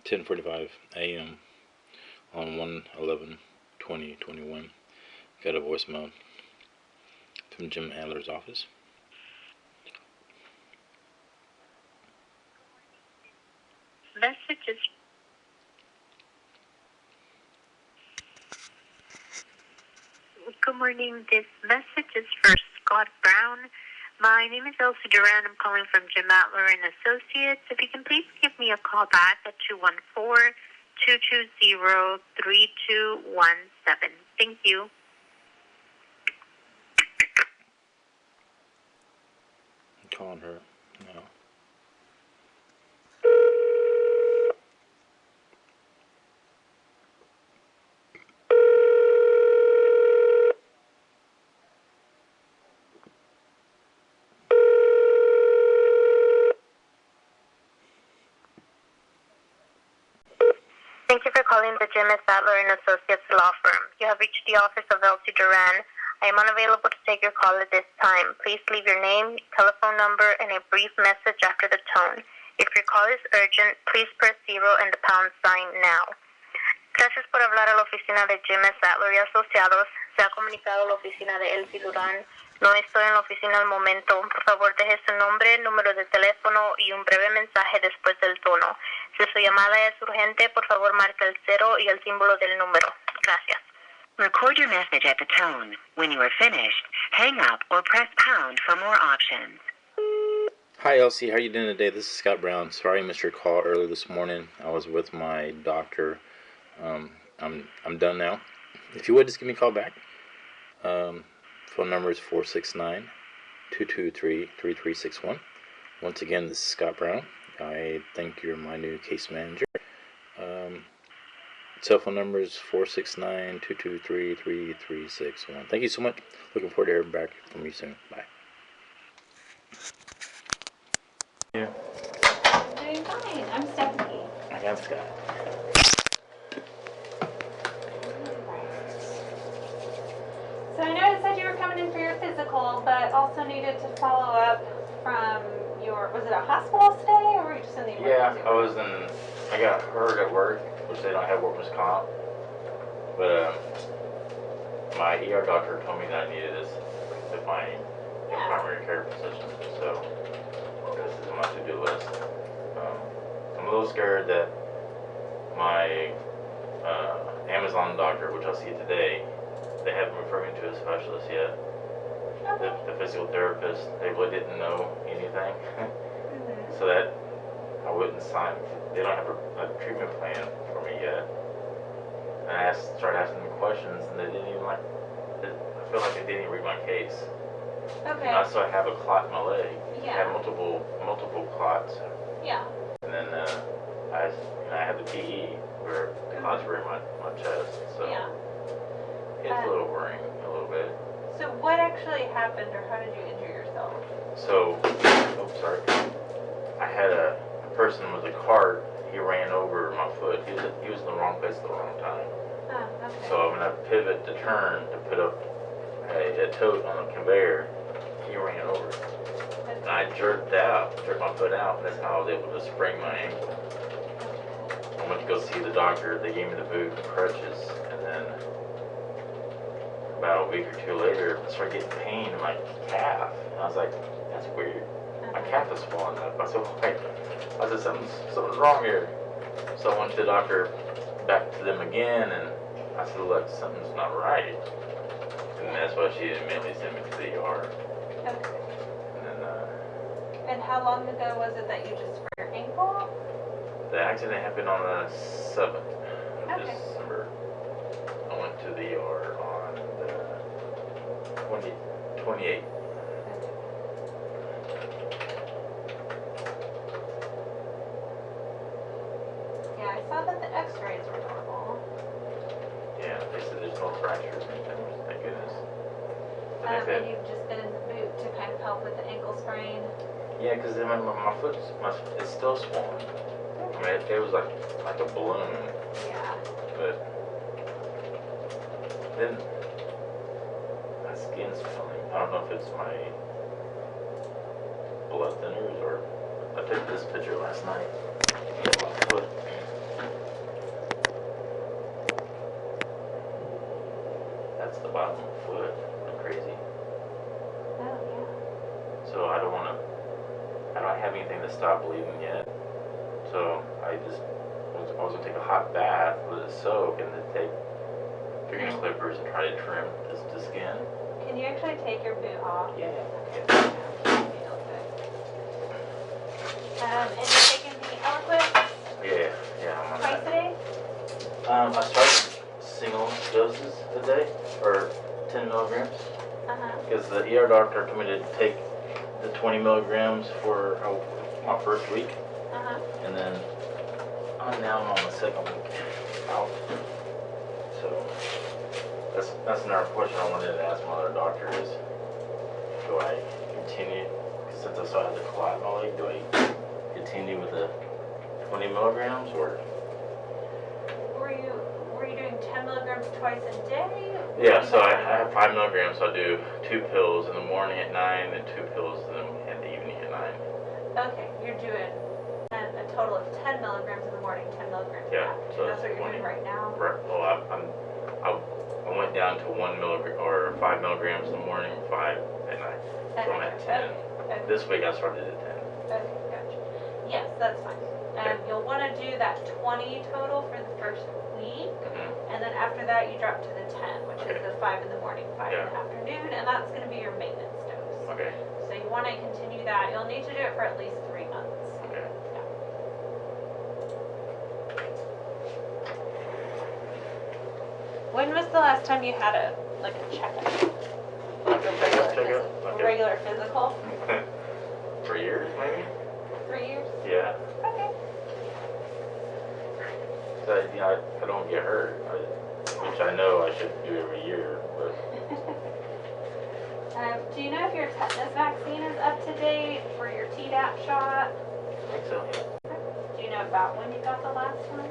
10:45 a.m. on 1/11/2021. Got a voicemail from Jim Adler's office. Messages. Good morning. This message is for Scott Brown. My name is Elisy Duran. I'm calling from Jim Adler Associates. If you can please give me a call back at 214-220-3217. Thank you. I'm calling her now. Thank you for calling the Jim Adler Associates law firm. You have reached the office of Elisy Duran. I am unavailable to take your call at this time. Please leave your name, telephone number, and a brief message after the tone. If your call is urgent, please press 0 and the pound sign now. Gracias por hablar a la oficina de Jim Adler Associates. Se ha comunicado a la oficina de Elisy Duran. No estoy en la oficina al momento. Por favor, deje su nombre, número de teléfono y un breve mensaje después del tono. Si su llamada es urgente, por favor, marque el 0 y el símbolo del número. Gracias. Record your message at the tone. When you are finished, hang up or press pound for more options. Hi Elsie, how are you doing today? This is Scott Brown. Sorry I missed your call earlier this morning. I was with my doctor. I'm done now. If you would, just give me a call back. Phone number is 469-223-3361. Once again, this is Scott Brown. I think you're my new case manager. Cell phone number is 469-223-3361. Thank you so much. Looking forward to hearing back from you soon. Bye. Yeah. Doing fine. I'm Stephanie. I'm Scott. So I noticed that you were coming in for your physical, but also needed to follow up from your, was it a hospital stay or were you just in the emergency room? I got hurt at work, which they don't have workers' comp. But my ER doctor told me that I needed this to find a primary care physician. So this is on my to-do list. I'm a little scared that my Amazon doctor, which I'll see today, they haven't referred me to a specialist yet. Okay. The physical therapist, they really didn't know anything. So that I wouldn't sign. They don't have a treatment plan for me yet. And I started asking them questions, and they didn't even I feel like they didn't even read my case. Okay. So I have a clot in my leg. Yeah. I have multiple clots. Yeah. And then I have the PE where clots were in my chest. So Yeah. it's a little worrying, a little bit. So what actually happened, or how did you injure yourself? So, I had a person with a cart. He ran over my foot. He was in the wrong place at the wrong time. Oh, okay. So when I pivot to turn to put up a tote on the conveyor, he ran over. And I jerked my foot out, and that's how I was able to sprain my ankle. I went to go see the doctor. They gave me the boot and crutches, and then about a week or two later, I started getting pain in my calf. And I was like, that's weird. My calf is swollen up. I said, something's wrong here. So I went to the doctor, back to them again, and I said, look, something's not right. And that's why she immediately sent me to the ER. Okay. And then, And how long ago was it that you just sprained your ankle? the accident happened on the 7th of Okay. December. I went to the ER on the 28th. Yeah, I saw that the x-rays were normal. Yeah, they said there's no fractures or anything, thank goodness. And you've just been in the boot to kind of help with the ankle sprain. Yeah, because my foot is still swollen. I mean, it was like a balloon, Yeah. but then my skin's feeling. I don't know if it's my blood thinners or I took this picture last night of my foot. that's the bottom of my foot. Crazy. Oh, yeah. So I don't have anything to stop bleeding yet. So I was gonna take a hot bath with a soak and then take finger clippers and try to trim the skin. Can you actually take your boot off? Yeah. And you're taking the Eliquis Yeah. I'm on twice a that. day? I started single doses a day, or 10 milligrams, because the ER doctor told me to take the 20 milligrams for my first week, and then now I'm on the second week out. So that's another question I wanted to ask my other doctor is, do I continue, since I still have the clot in my leg, do I continue with the 20 milligrams or? Were you doing 10 milligrams twice a day? Yeah, so I have 5 milligrams, so I do 2 pills in the morning at 9 and 2 pills in the evening at 9. Okay, you're doing a total of 10 milligrams in the morning, 10 milligrams in the afternoon. So that's what you're doing right now? Right. Well, I went down to 1 milligram or 5 milligrams in the morning, 5 at night. So I'm at 10. Okay. This week I started at 10. Okay, gotcha. Yes, that's fine. You'll want to do that 20 total for the first week, and then after that you drop to the 10, which is the 5 in the morning, 5 in the afternoon, and that's going to be your maintenance dose. Okay. So you want to continue that. You'll need to do it for at least 3 months. Okay. Yeah. When was the last time you had a checkup? Like a regular physical? 3 years, maybe? 3 years? Yeah. Okay. So, I don't get hurt, which I know I should do every year, but. Do you know if your tetanus vaccine is up to date for your Tdap shot? I think so, yeah. Do you know about when you got the last one?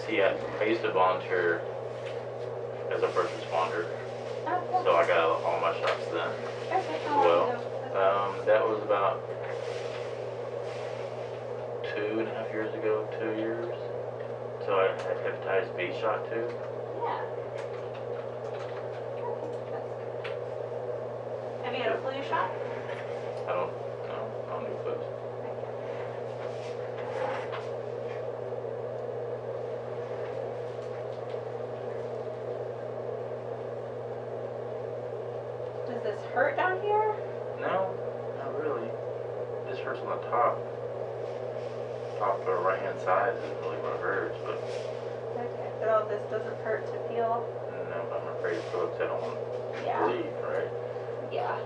See, I used to volunteer as a first responder, Oh, cool. so I got all my shots then. Okay, how long ago? That was about 2.5 years ago, 2 years. So I had hepatitis B shot too. Yeah. Have you had a flu shot? I don't do flus. Does this hurt down here? No, not really. This hurts on the top. Top of the right hand side is really what hurts, but Okay, but all this doesn't hurt to feel? no, I'm afraid folks, I don't want to bleed, right? Yeah.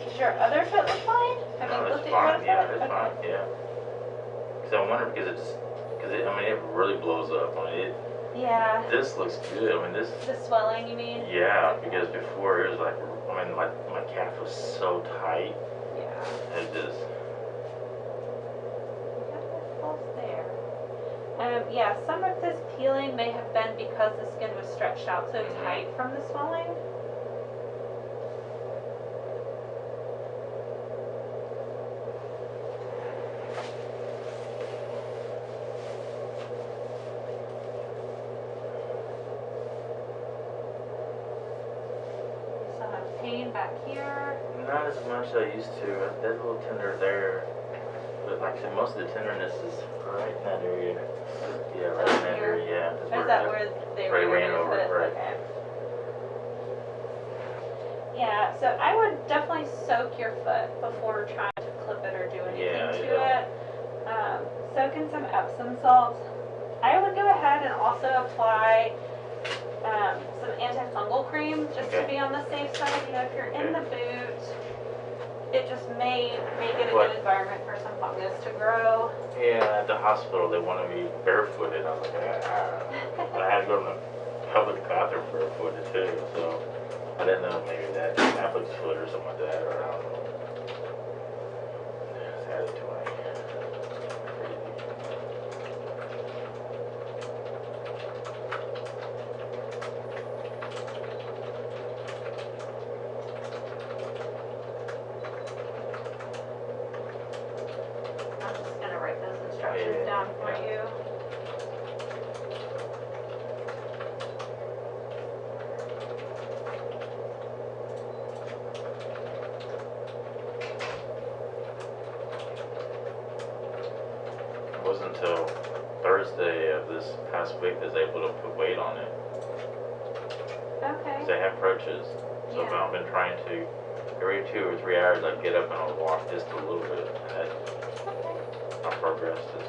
Does your other foot look fine? Have you No, looked it's at your fine, other yeah, foot? it's fine, yeah. Because I wonder, because it really blows up. Yeah. This looks good. The swelling, you mean? Yeah, because before it was like, my calf was so tight. Yeah. It just. Yeah, some of this peeling may have been because the skin was stretched out so tight from the swelling. You still have pain back here. Not as much as I used to. There's a little tender there. But like I said, most of the tenderness is right in that area. Yeah, right in that area, yeah. Is that where they ran over, right. Okay. Yeah, so I would definitely soak your foot before trying to clip it or do anything to it. Soak in some Epsom salts. I would go ahead and also apply some antifungal cream just to be on the safe side. You know, if you're in the boot, it just may make it a good environment for some fungus to grow. Yeah, at the hospital they wanted me barefooted. I was like, but I had to go to the public bathroom barefooted too, so I didn't know maybe that athlete's foot or something like that, or I don't know. Just added to my crazy. I'm just going to write those instructions down for you. until Thursday of this past week I was able to put weight on it. Okay. Because I have crutches. So Yeah. I've been trying to, every 2 or 3 hours I'd get up and I'll walk just a little bit. And my progress is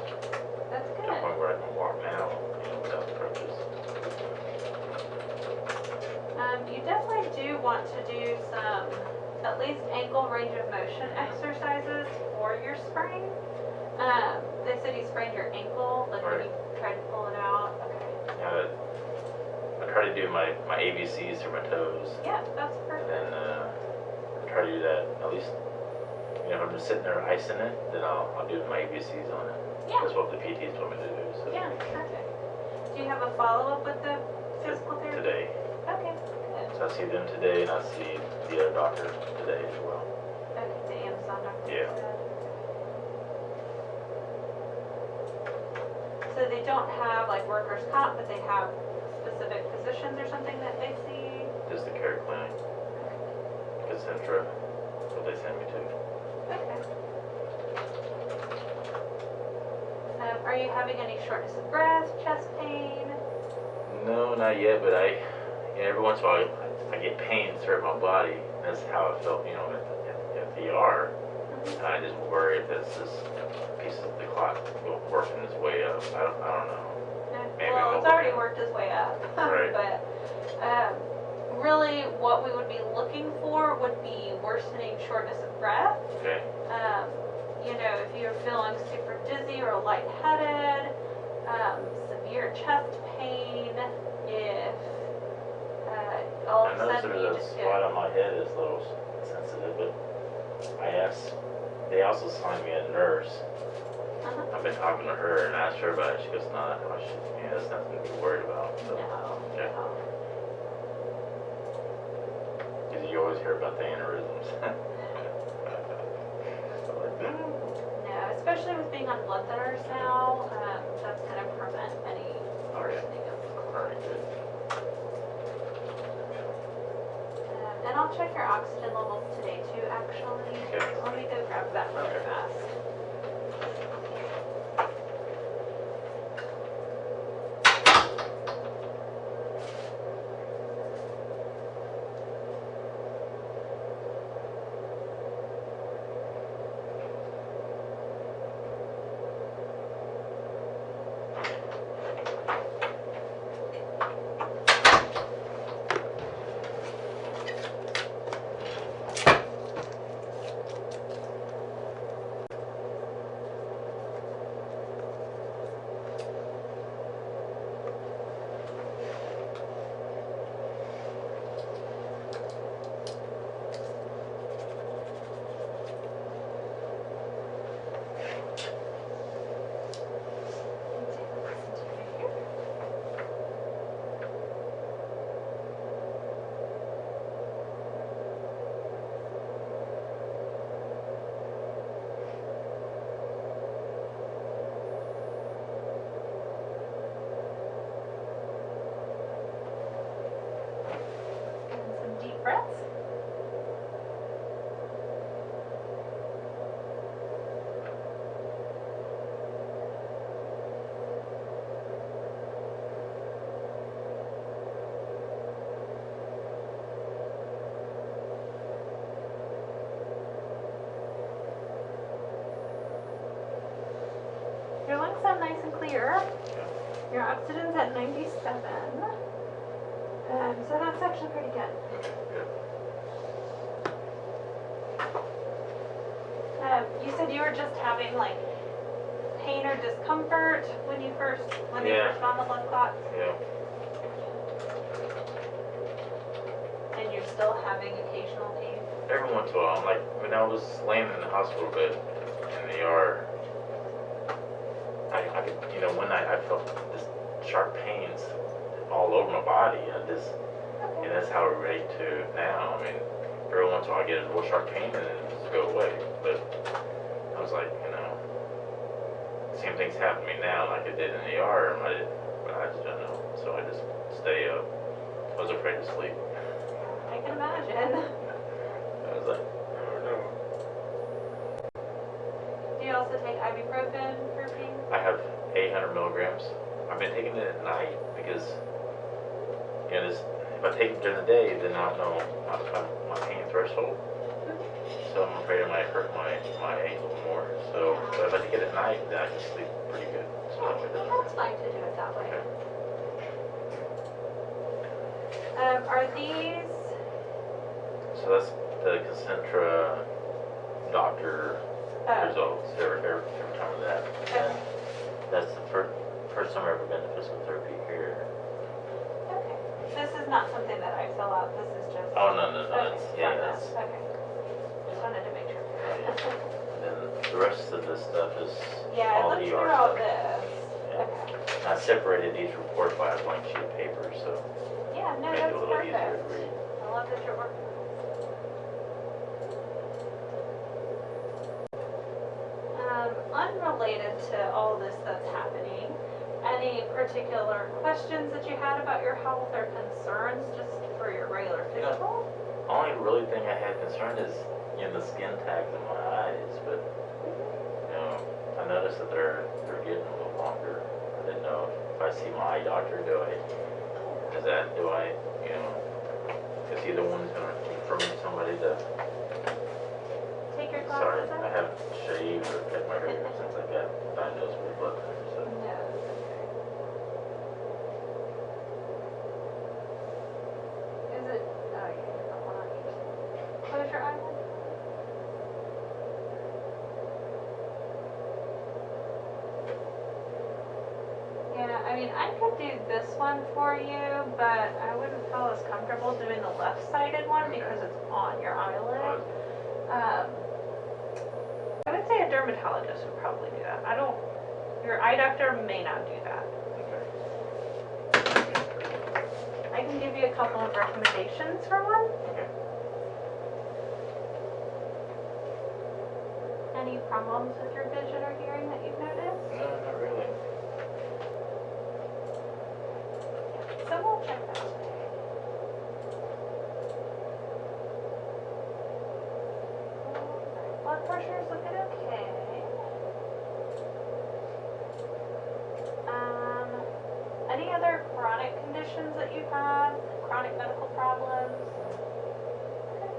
That's to the good. point where I can walk now, without the crutches. You definitely do want to do some, at least ankle range of motion exercises for your sprain. They said you sprained your ankle, like when Right. you tried to pull it out. Okay. I try to do my ABCs through my toes. Yeah, that's perfect. And I try to do that at least, if I'm just sitting there icing it, then I'll do my ABCs on it. Yeah. That's what the PTs told me to do. So. Yeah, perfect. Do you have a follow-up with the physical therapy? Today. Okay, good. So I see them today and I see the other doctor today as well. Okay, the Amazon doctor. Yeah. So they don't have like workers' comp, but they have specific physicians or something that they see? Just the care clinic. Concentra. That's what they sent me to. Okay. Are you having any shortness of breath, chest pain? No, not yet, but every once in a while I get pain throughout my body. That's how I felt, at the ER. And I just worry if this piece of the clock working its way up. I don't know. Maybe Well, I'm it's already overthinking. worked its way up. Right. But really what we would be looking for would be worsening shortness of breath. Okay. If you're feeling super dizzy or lightheaded, severe chest pain, if all I of a noticed sudden you there's a just spot get... on my head that's a little sensitive, but I asked, they also signed me a nurse. Uh-huh. I've been talking to her and asked her about it. She goes, no, that's nothing to be worried about. So, yeah. No. Because you always hear about the aneurysms. So like, No, especially with being on blood thinners now, that's going to prevent any worsening of the all clot. right, good. And I'll check your oxygen levels today too, actually. Okay. So let me go grab that really Okay. fast. Breaths. Your lungs sound nice and clear. Your oxygen's at 97. So that's actually pretty good. Good. You said you were just having like pain or discomfort when they first found the blood clots, Yeah. and you're still having occasional pain. Every once in a while, I'm like, when I was laying in the hospital bed in the ER, I could, one night I felt this sharp pains all over my body. And that's how I relate to now. I mean, every once in a while I get a little sharp pain and then it just go away. But I was like, same things happen to me now like it did in the ER, but I just don't know. So I just stay up. I was afraid to sleep. I can imagine. I was like, I don't know. Do you also take ibuprofen for pain? I have 800 milligrams. I've been taking it at night because, you know, this, if I take it during the day, then I don't know my pain threshold. So I'm afraid I might hurt my ankle more. So, but if I take it at night, then I can sleep pretty good. So that way it doesn't That's fine to do it that way. Okay. Are these? So that's the Concentra doctor results every time of that. And that's the first time I've ever been to physical therapy here. Okay. This is not something that I fill out. This is just. Oh no. Okay, That's from this. Okay. Just wanted to make sure. And then the rest of this stuff is Yeah, I all looked the through ER all stuff. this. Yeah. Okay. I separated each report by a blank sheet of paper, so Yeah, no, make that's it a little easier perfect. to read. I love that you're working on this. Unrelated to all this that's happening, any particular questions that you had about your health or concerns just for your regular physical? The only really thing I had concerned is, you know, the skin tags in my eyes, but you know, I noticed that they're getting a little longer. I didn't know if I see my eye doctor, do I, you know, is he the one who's gonna refer me to somebody to? Take your Sorry, glasses I off? haven't shaved or cut my hair since I got diagnosed with blood cancer. So. No, that's okay. Is it? Oh yeah, you're not blind. Close your eyelid. Yeah, I mean, I could do this one for you, but I wouldn't feel as comfortable doing the left-sided one because it's on your eyelid. I would say a dermatologist would probably do that. Your eye doctor may not do that. I can give you a couple of recommendations for one. Okay. Any problems with your vision or hearing that you've noticed? No, not really. So we'll check that. Blood pressure is looking okay. Any other chronic conditions that you've had? Chronic medical problems? Okay.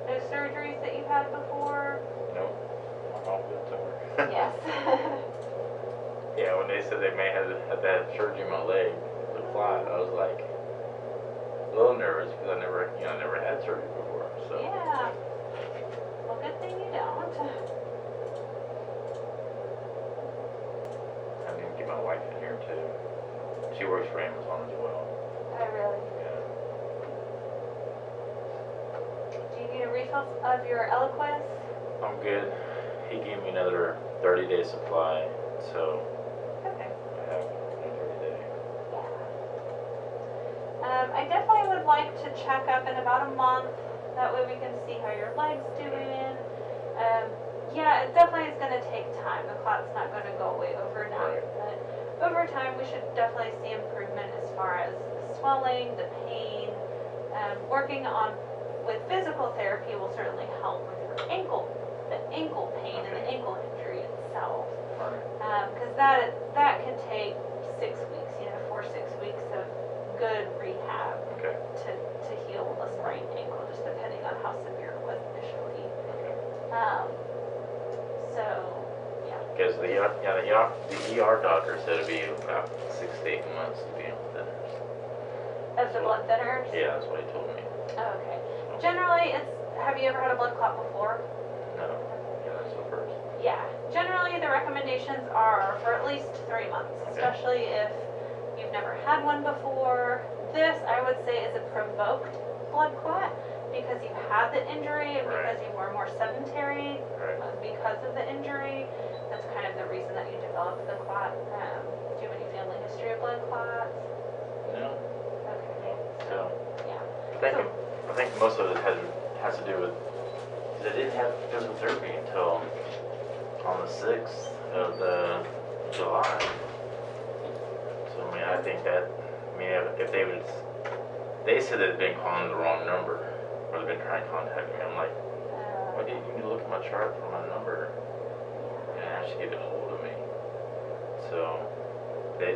No surgeries that you've had before? No, I'm all good to work. Yes. Yeah, when they said they may have to have surgery on my leg to fly, I was like a little nervous because I never had surgery before. So. Yeah. Well, good thing you don't. I need to get my wife in here too. She works for Amazon as well. Oh, really? Yeah. Do you need a refill of your Eliquis? I'm good. He gave me another 30-day supply, so Okay. I have a 30-day. I definitely would like to check up in about a month. That way we can see how your leg's doing. Yeah, it definitely is going to take time. The clot's not going to go away overnight. Right. But over time, we should definitely see improvement as far as the swelling, the pain. Working on with physical therapy will certainly help with your ankle, the ankle pain and the ankle injury itself. Because that can take 6 weeks, 4 to 6 weeks of good rehab to heal a sprained ankle, just depending on how severe it was initially. So, yeah. Because the ER doctor said it'd be about 6 to 8 months to be on thinners. Of the blood thinners? Yeah, that's what he told me. Oh, okay. Generally, have you ever had a blood clot before? No. Yeah, that's the first. Yeah. Generally, the recommendations are for at least 3 months, especially if you've never had one before. This, I would say, is a provoked blood clot because you had the injury and because you were more sedentary because of the injury. That's kind of the reason that you developed the clot. Do you have any family history of blood clots? No. Okay. No. So, Yeah. I think most of it has to do with, because I didn't have physical therapy until on the 6th of July. So, I mean, I think that, if they said they'd been calling the wrong number, or they've been trying to contact me. I'm like, why didn't you look at my chart for my number and actually get a hold of me? so they,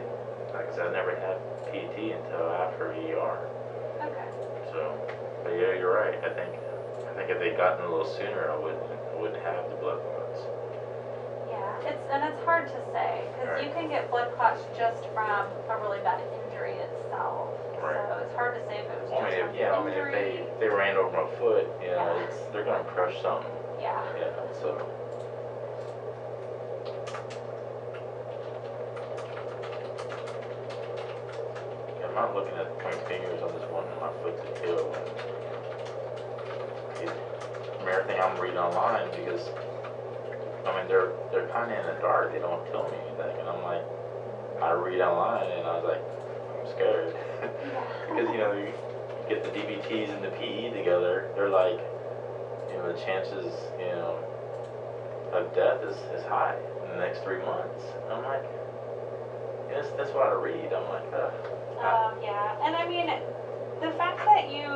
like I said, I never had PT until after ER. Okay. So, but yeah, you're right. I think if they'd gotten a little sooner, I wouldn't have the blood clots. Yeah, it's hard to say because you can get blood clots just from a really bad injury itself. Right. So it's hard to say if it was just from injury. If they ran over my foot, they're gonna crush something. Yeah. Yeah. So. I'm not looking at the point fingers on this one on my foot to kill. From everything I'm reading online, because they're kind of in the dark. They don't tell me anything, and I'm like, I read online, and I was like, I'm scared because you get the DVTs and the PE together. They're like, the chances of death is high in the next 3 months. And I'm like, that's what I read. I'm like, yeah, and I mean, the fact that you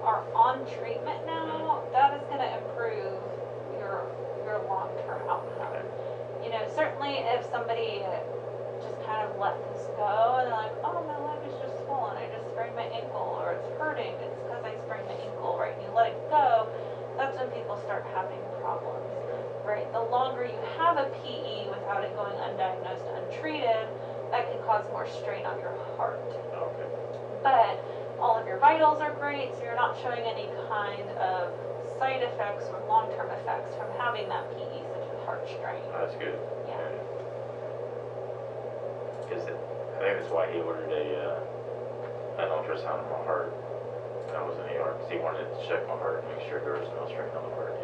are on treatment now, that is going to improve your long-term outcome. Certainly if somebody just kind of let this go and they're like, oh, my leg is just swollen, I just sprained my ankle, or it's hurting, it's because I sprained my ankle, right? And you let it go, that's when people start having problems, right? The longer you have a PE without it going undiagnosed, untreated, that can cause more strain on your heart. okay. But all of your vitals are great, so you're not showing any kind of side effects or long-term effects from having that PE, such as heart strain. That's good. Yeah. Because I think that's why he ordered an ultrasound of my heart. I was in the ER because he wanted to check my heart and make sure there was no strain on the heart.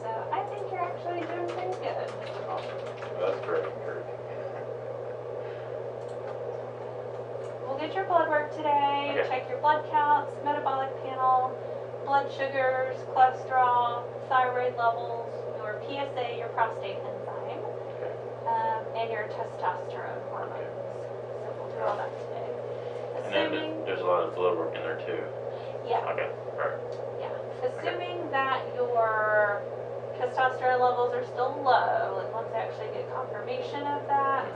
So I think you're actually doing pretty good. Awesome. Well, that's great. We'll get your blood work today, Okay. check your blood counts, metabolic panel, blood sugars, cholesterol, thyroid levels, your PSA, your prostate enzyme, Okay. and your testosterone hormones. So we'll do all that today. And then there's a lot of blood work in there too. Yeah. Okay. All right. Yeah. Assuming that your testosterone levels are still low, like once I actually get confirmation of that,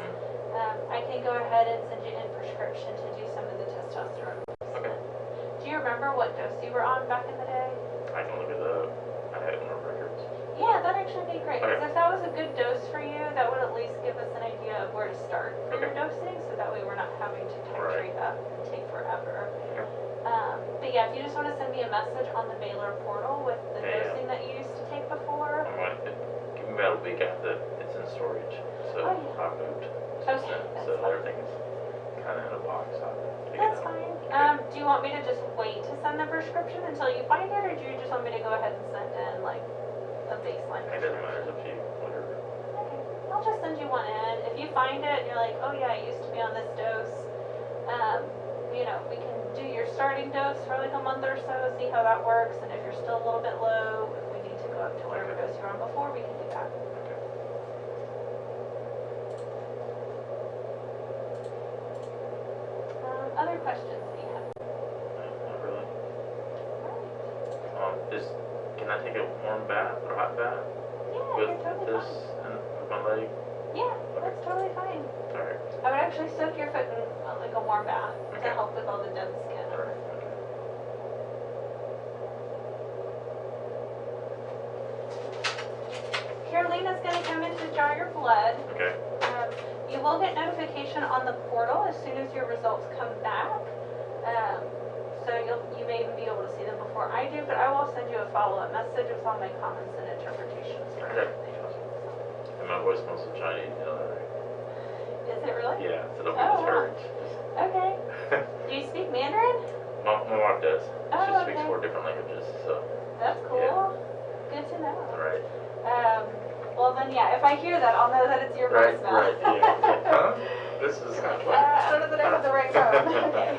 I can go ahead and send you in prescription to do some of the testosterone. Okay. Do you remember what dose you were on back in the day? I can look it up. I have my records. Yeah, that'd actually be great. Because Okay. if that was a good dose for you, that would at least give us an idea of where to start for your Okay. dosing, so that way we're not having to titrate up and take forever. Okay. But yeah, if you just want to send me a message on the Baylor portal with the Yeah. dosing that you used to take before. I'm going to give me about a week after it's in storage. So Oh, yeah. I moved. Okay, So that's fine. everything is kind of in a box. So I have to dig it That's out. fine. Do you want me to just wait to send the prescription until you find it, or do you just want me to go ahead and send in like a baseline It doesn't prescription? matter. It's up to you. Whatever. Okay, I'll just send you one in. If you find it and you're like, oh yeah, I used to be on this dose, we can do your starting dose for like a month or so, see how that works, and if you're still a little bit low, if we need to go up to whatever Okay. dose you were on before, we can do that. Okay. Other questions that you have? No, not really. Alright. Can I take a warm bath or hot bath Yeah, with you're totally this fine. and with my leg? Yeah, that's totally fine. All right. I would actually soak your foot in like a warm bath to Okay. help with all the dead skin. All right. Okay. Carolina's going to come in to draw your blood. Okay. You will get notification on the portal as soon as your results come back. So you may even be able to see them before I do, but I will send you a follow-up message with all my comments and interpretations for Okay. everything. And my voice smells so Chinese, you know that, right? Is it really? Yeah, so don't be Oh, wow. discouraged. Okay. Do you speak Mandarin? My wife does. Oh, She speaks okay. 4 different languages, so. That's cool. Yeah. Good to know. All right. Well then, yeah, if I hear that, I'll know that it's your Right, voicemail. right, yeah. Huh? This is kind of fun. I don't know that I have the right phone. Okay.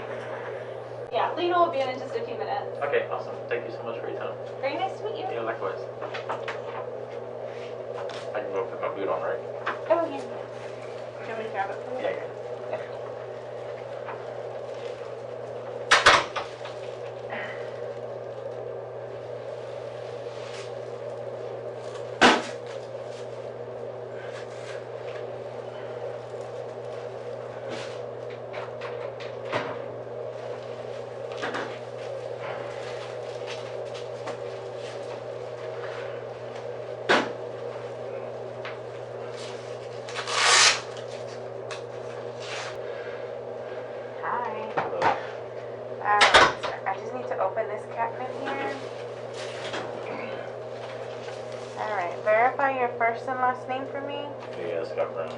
Yeah, Lena will be in just a few minutes. Okay, awesome. Thank you so much for your time. Very nice to meet you. Yeah, likewise. I can go put my boot on, right? Oh, yeah. Do you want me to grab it for you? Yeah. Dennis Catman here. Alright, verify your first and last name for me. Yeah, Scott Brown.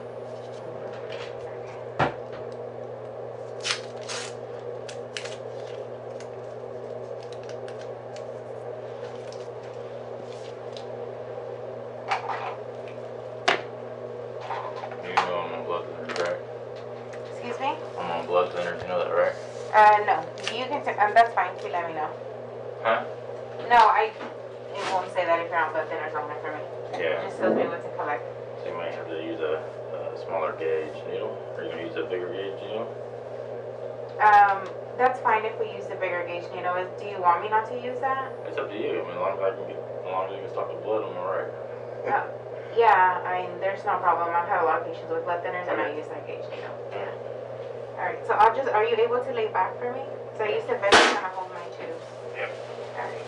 You know I'm on blood thinners, right? Excuse me? I'm on blood thinners, you know that, right? No. You can, that's fine. You let me know. Huh? No, it won't say that if you're on blood thinners on there for me. Yeah. It just tells me what to collect. So you might have to use a smaller gauge needle, or you can use a bigger gauge needle. That's fine if we use the bigger gauge needle. Do you want me not to use that? It's up to you. I mean, as long as you can stop the blood, I'm alright. Yeah, I mean, there's no problem. I've had a lot of patients with blood thinners and I use that gauge needle. Yeah. Alright, so are you able to lay back for me? So I used to bend and kind of hold my tubes. Yep. Alright.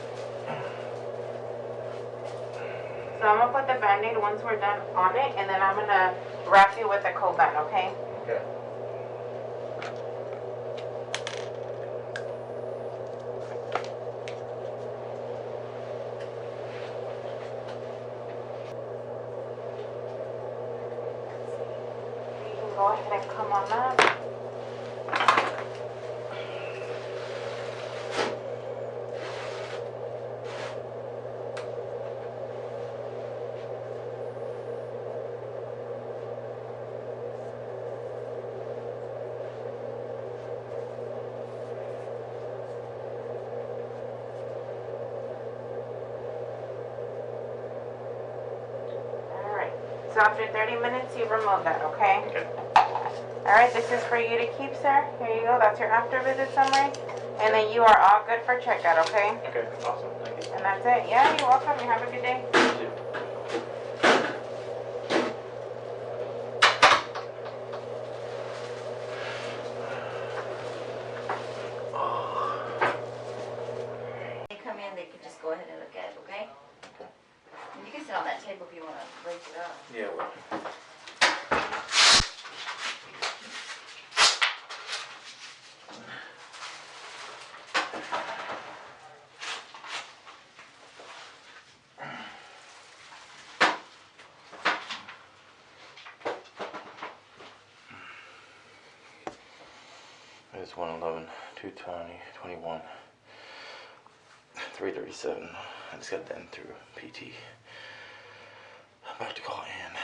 So I'm gonna put the Band-Aid once we're done on it, and then I'm gonna wrap you with a cold band, okay? Okay. You can go ahead and come on up. So after 30 minutes, you remove that, okay? Okay. All right, this is for you to keep, sir. Here you go. That's your after visit summary. And then you are all good for checkout, okay? Okay, awesome. Thank you. And that's it. Yeah, you're welcome. You have a good day. You too. They come in, they can just go ahead and look at it, okay? And you can sit on that table if you want to raise it up. Yeah, well. It's 111, 220, 21, 337. I just got done through PT. I'm about to call in.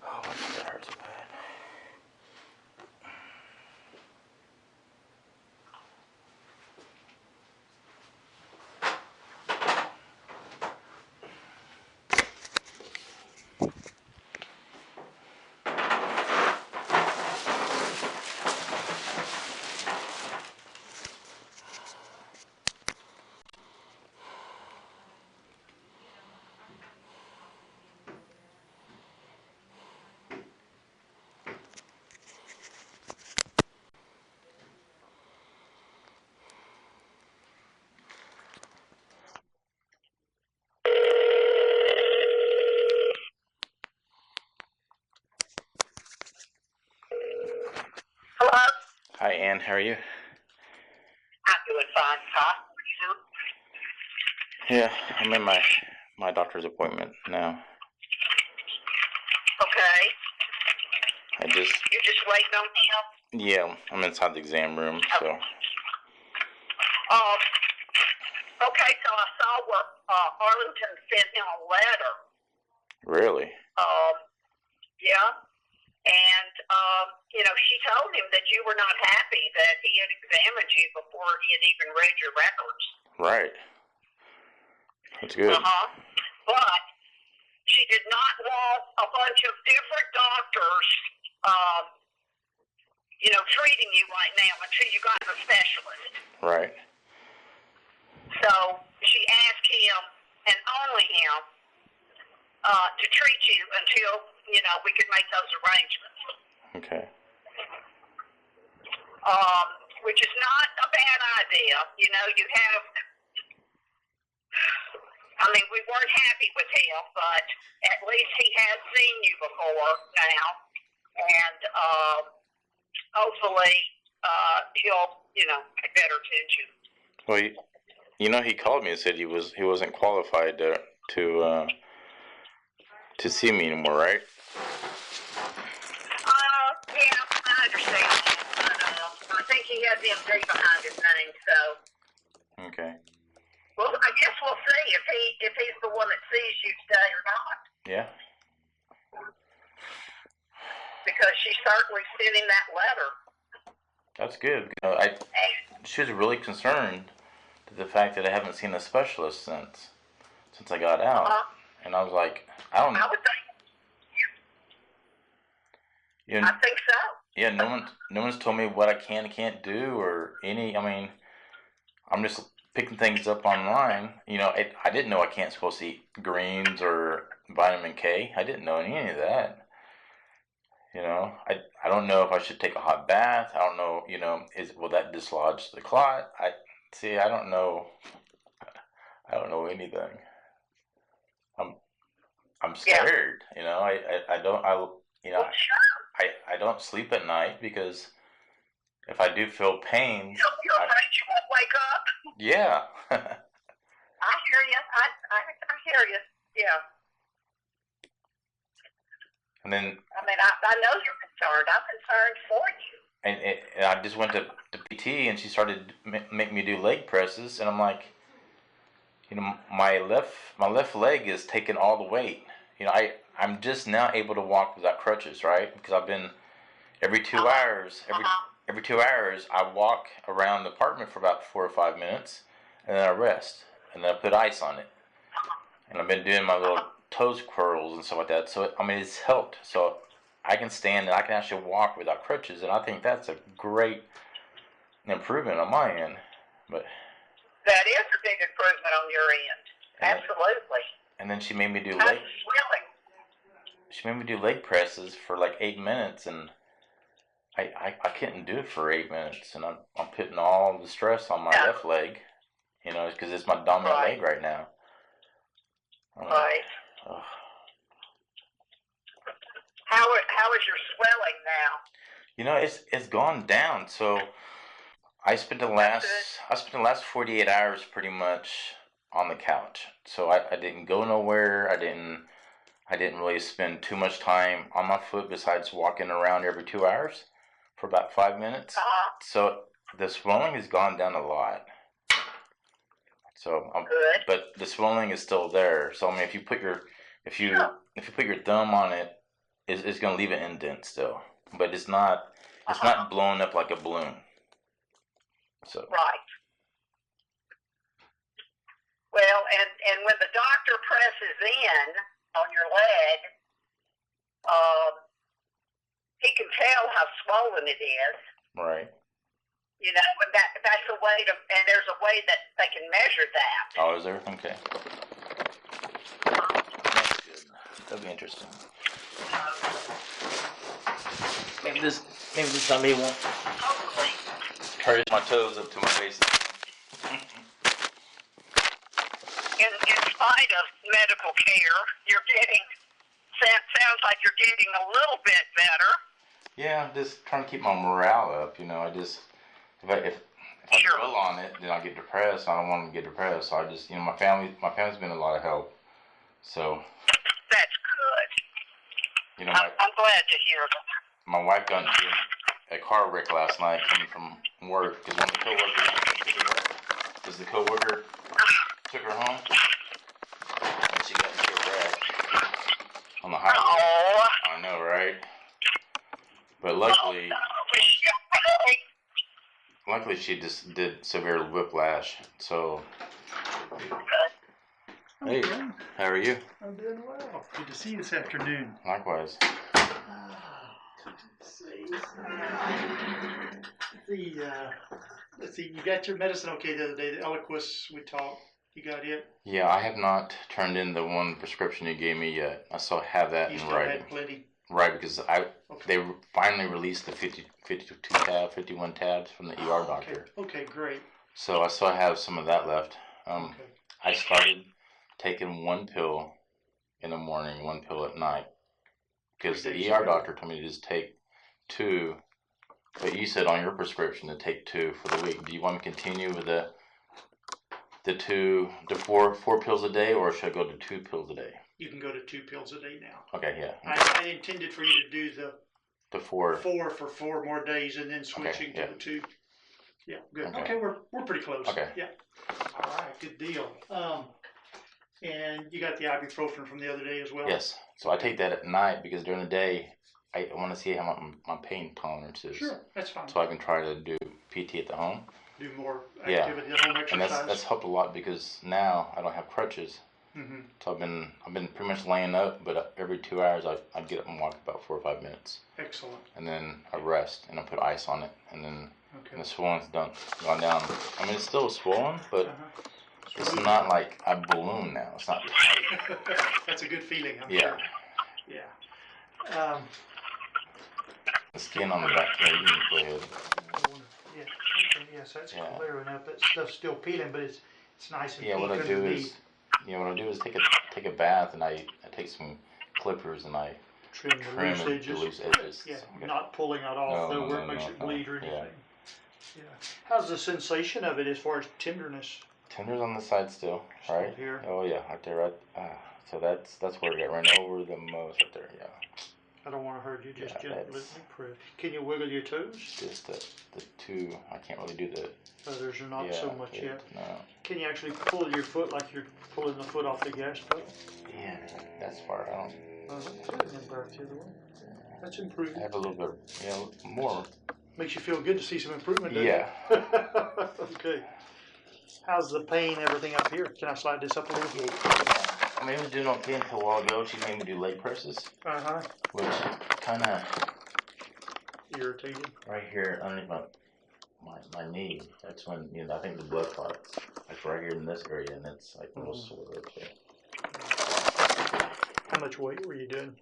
Oh, my God, that hurts so bad. Hello? Hi, Ann. How are you? I'm doing fine, Todd. You? Yeah, I'm in my doctor's appointment now. Okay. You're just waiting on him? Yeah, I'm inside the exam room, so. Okay, so I saw where Arlington sent him a letter. Really? Yeah. And, she told him that you were not happy that he had examined you before he had even read your records. Right. That's good. But she did not want a bunch of different doctors, treating you right now until you got a specialist. Right. So she asked him, and only him, to treat you until, we could make those arrangements. Okay. Which is not a bad idea. You have, we weren't happy with him, but at least he has seen you before now, and hopefully he'll, pay better attention. Well, he called me and said he wasn't qualified to see me anymore, right? Yeah, I understand that, but I think he has the MD behind his name, so. Okay. Well, I guess we'll see if he's the one that sees you today or not. Yeah. Because she certainly sent him that letter. That's good. She was really concerned to the fact that I haven't seen a specialist since I got out, and I was like, I don't know. I would think. Yeah, I think so. Yeah, no one's told me what I can and can't do or any. I mean, I'm just picking things up online. I didn't know I can't supposed to eat greens or vitamin K. I didn't know any of that. I don't know if I should take a hot bath. I don't know, will that dislodge the clot? I don't know. I don't know anything. I'm scared. I don't sleep at night because if I do feel pain, you're afraid you won't wake up. Yeah. I hear you. I hear you. Yeah. And then I know you're concerned. I'm concerned for you. And I just went to PT and she started make me do leg presses, and I'm like, my left leg is taking all the weight. I'm just now able to walk without crutches, right? Because I've been every 2 hours, every 2 hours I walk around the apartment for about 4 or 5 minutes, and then I rest, and then I put ice on it, and I've been doing my little toes curls and stuff like that. So it's helped. So I can stand and I can actually walk without crutches, and I think that's a great improvement on my end. But that is a big improvement on your end. Absolutely. And then she made me do leg. She made me do leg presses for like 8 minutes, and I couldn't do it for 8 minutes, and I'm putting all the stress on my left leg, because it's my dominant leg right now. Right. How is your swelling now? It's gone down. So I spent the last 48 hours pretty much on the couch. So I didn't go nowhere. I didn't really spend too much time on my foot besides walking around every 2 hours for about 5 minutes. So the swelling has gone down a lot. So good. But the swelling is still there. So if you put your thumb on it, it's going to leave an indent still. But it's not blown up like a balloon. So right. Well, and when the doctor presses in on your leg, he can tell how swollen it is. Right. And that's a way and there's a way that they can measure that. Oh, is there? Okay. That's good. That'll be interesting. Maybe this Sunday won't hurt my toes up to my face. In spite of medical care, sounds like you're getting a little bit better. Yeah, I'm just trying to keep my morale up. If I dwell on it, then I get depressed. I don't want to get depressed, so I just, my family's been a lot of help. So that's good. I'm glad to hear that. My wife got into a car wreck last night coming from work because one of the coworker took her home, and she got into a wreck on the highway. Oh. I know, right? But luckily she just did severe whiplash. So, hey, how are you? I'm doing well. Good to see you this afternoon. Likewise. Let's see. You got your medicine okay the other day? The Eliquis we talked. You got it? Yeah, I have not turned in the one prescription you gave me yet. I still have that in writing. You still had plenty. Right, because they finally released the 51 tabs from the ER doctor. Okay, great. So I still have some of that left. I started taking one pill in the morning, one pill at night, because the ER doctor told me to just take 2. But you said on your prescription to take 2 for the week. Do you want me to continue with the the four pills a day, or should I go to 2 pills a day? You can go to 2 pills a day now. Okay, yeah. I intended for you to do the 4 for 4 more days and then switching to the 2. Yeah, good. Okay, we're pretty close. Okay. Yeah. All right, good deal. And you got the ibuprofen from the other day as well? Yes. So I take that at night because during the day I want to see how my pain tolerance is. Sure, that's fine. So I can try to do PT at the home. Do more activity at home exercise. And that's helped a lot because now I don't have crutches. Mm-hmm. So I've been pretty much laying up, but every 2 hours I get up and walk about 4 or 5 minutes. Excellent. And then I rest and I put ice on it, and then the swellen's gone down. I mean, it's still swollen, but it's not like I balloon now. It's not tight. That's a good feeling, I'm sure. Yeah. The skin on the back here, you can go ahead. Yeah. Okay. Yes, that's clear enough. That stuff's still peeling, but it's nice and pink what I do is take a bath, and I take some clippers and I trim the loose edges. Yeah, not pulling it off though, where it makes it bleed or anything. Yeah. How's the sensation of it as far as tenderness? Tender's on the side still, right? Here. Oh yeah, right there, right. So that's where it got run over the most, right there. Yeah. I don't want to hurt you. Just gently press. Can you wiggle your toes? Just the 2. I can't really do the others are not so much yet. No. Can you actually pull your foot like you're pulling the foot off the gas pedal? Yeah, that's far. I don't. That's good. And back the other way. That's improving. I have a little bit, more. Makes you feel good to see some improvement, doesn't it? Okay. How's the pain, everything up here? Can I slide this up a little bit? I mean, I was doing okay until a while ago. She made me do leg presses. Which kind of irritating. Right here underneath my knee. That's when, I think the blood clots. Like right here in this area, and it's like a little sore right there. How much weight were you doing?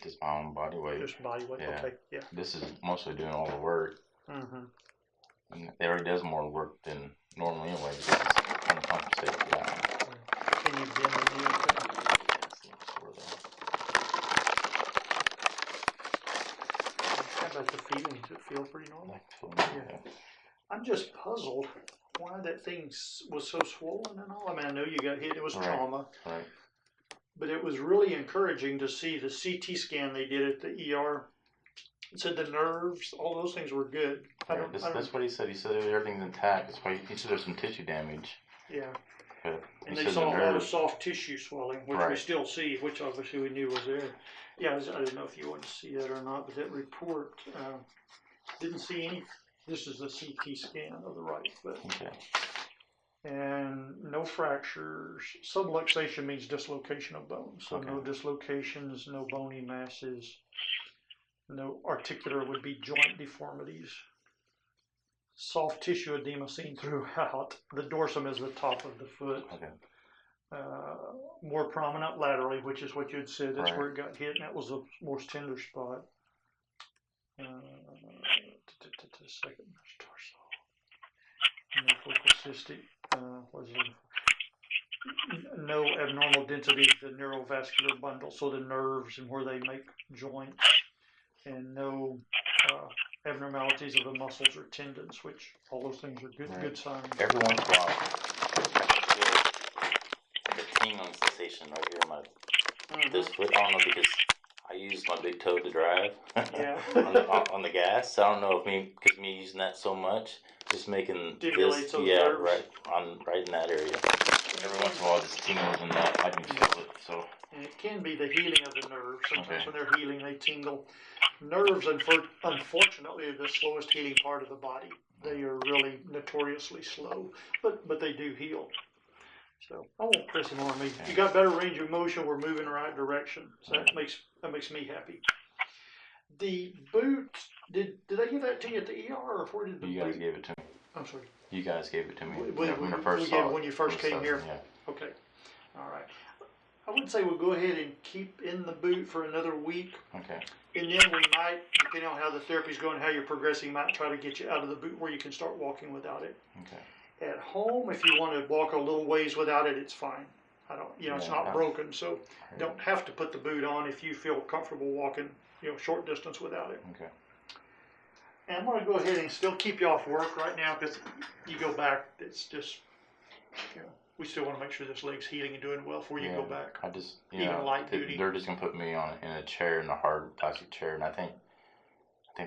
Just my own body weight. Just body weight, okay, yeah. This is mostly doing all the work. And it already does more work than normally anyway, because it's kind of compensated down. Can you bend the knee okay? How about the feeling? Does it feel pretty normal? Yeah. I'm just puzzled why that thing was so swollen and all. I mean, I know you got hit. It was trauma. Right. But it was really encouraging to see the CT scan they did at the ER. It said the nerves, all those things were good. That's what he said. He said everything's intact. That's why he said there's some tissue damage. Yeah. But and they saw a lot of soft tissue swelling, which we still see, which obviously we knew was there. Yeah, I didn't know if you wanted to see that or not, but that report didn't see any. This is the CT scan of the right foot. Okay. And no fractures. Subluxation means dislocation of bones. So no dislocations, no bony masses, no articular would be joint deformities. Soft tissue edema seen throughout. The dorsum is the top of the foot. Okay. More prominent laterally, which is what you had said. That's where it got hit, and that was the most tender spot. Second tarsal. No focal cystic. No abnormal density of the neurovascular bundle, so the nerves and where they make joints, and no abnormalities of the muscles or tendons, which all those things are good signs. Every once in a while, I feel the tingling sensation right here in my this foot. I don't know, because I use my big toe to drive on the gas. So I don't know if because me using that so much, just making this, nerves. right in that area. Every once in a while, just tingles in that. I can feel it. So. And it can be the healing of the nerves. Sometimes when they're healing, they tingle. Nerves, unfortunately, are the slowest healing part of the body. They are really notoriously slow, but they do heal. So I won't press them on me. You got better range of motion. We're moving in the right direction. So that makes me happy. The boot, did they give that to you at the ER, or where did you guys gave it to me? I'm sorry. You guys gave it to me when you first came here. Yeah. Okay. All right. I would say we'll go ahead and keep in the boot for another week. Okay. And then we might, depending on how the therapy's going, how you're progressing, might try to get you out of the boot where you can start walking without it. Okay. At home, if you want to walk a little ways without it, it's fine. It's not broken, so don't have to put the boot on if you feel comfortable walking, short distance without it. Okay. And I'm going to go ahead and still keep you off work right now because you go back, it's just Yeah. We still want to make sure this leg's healing and doing well before you go back. I just, Even light duty. they're just gonna put me in a chair, in a hard plastic chair, and I think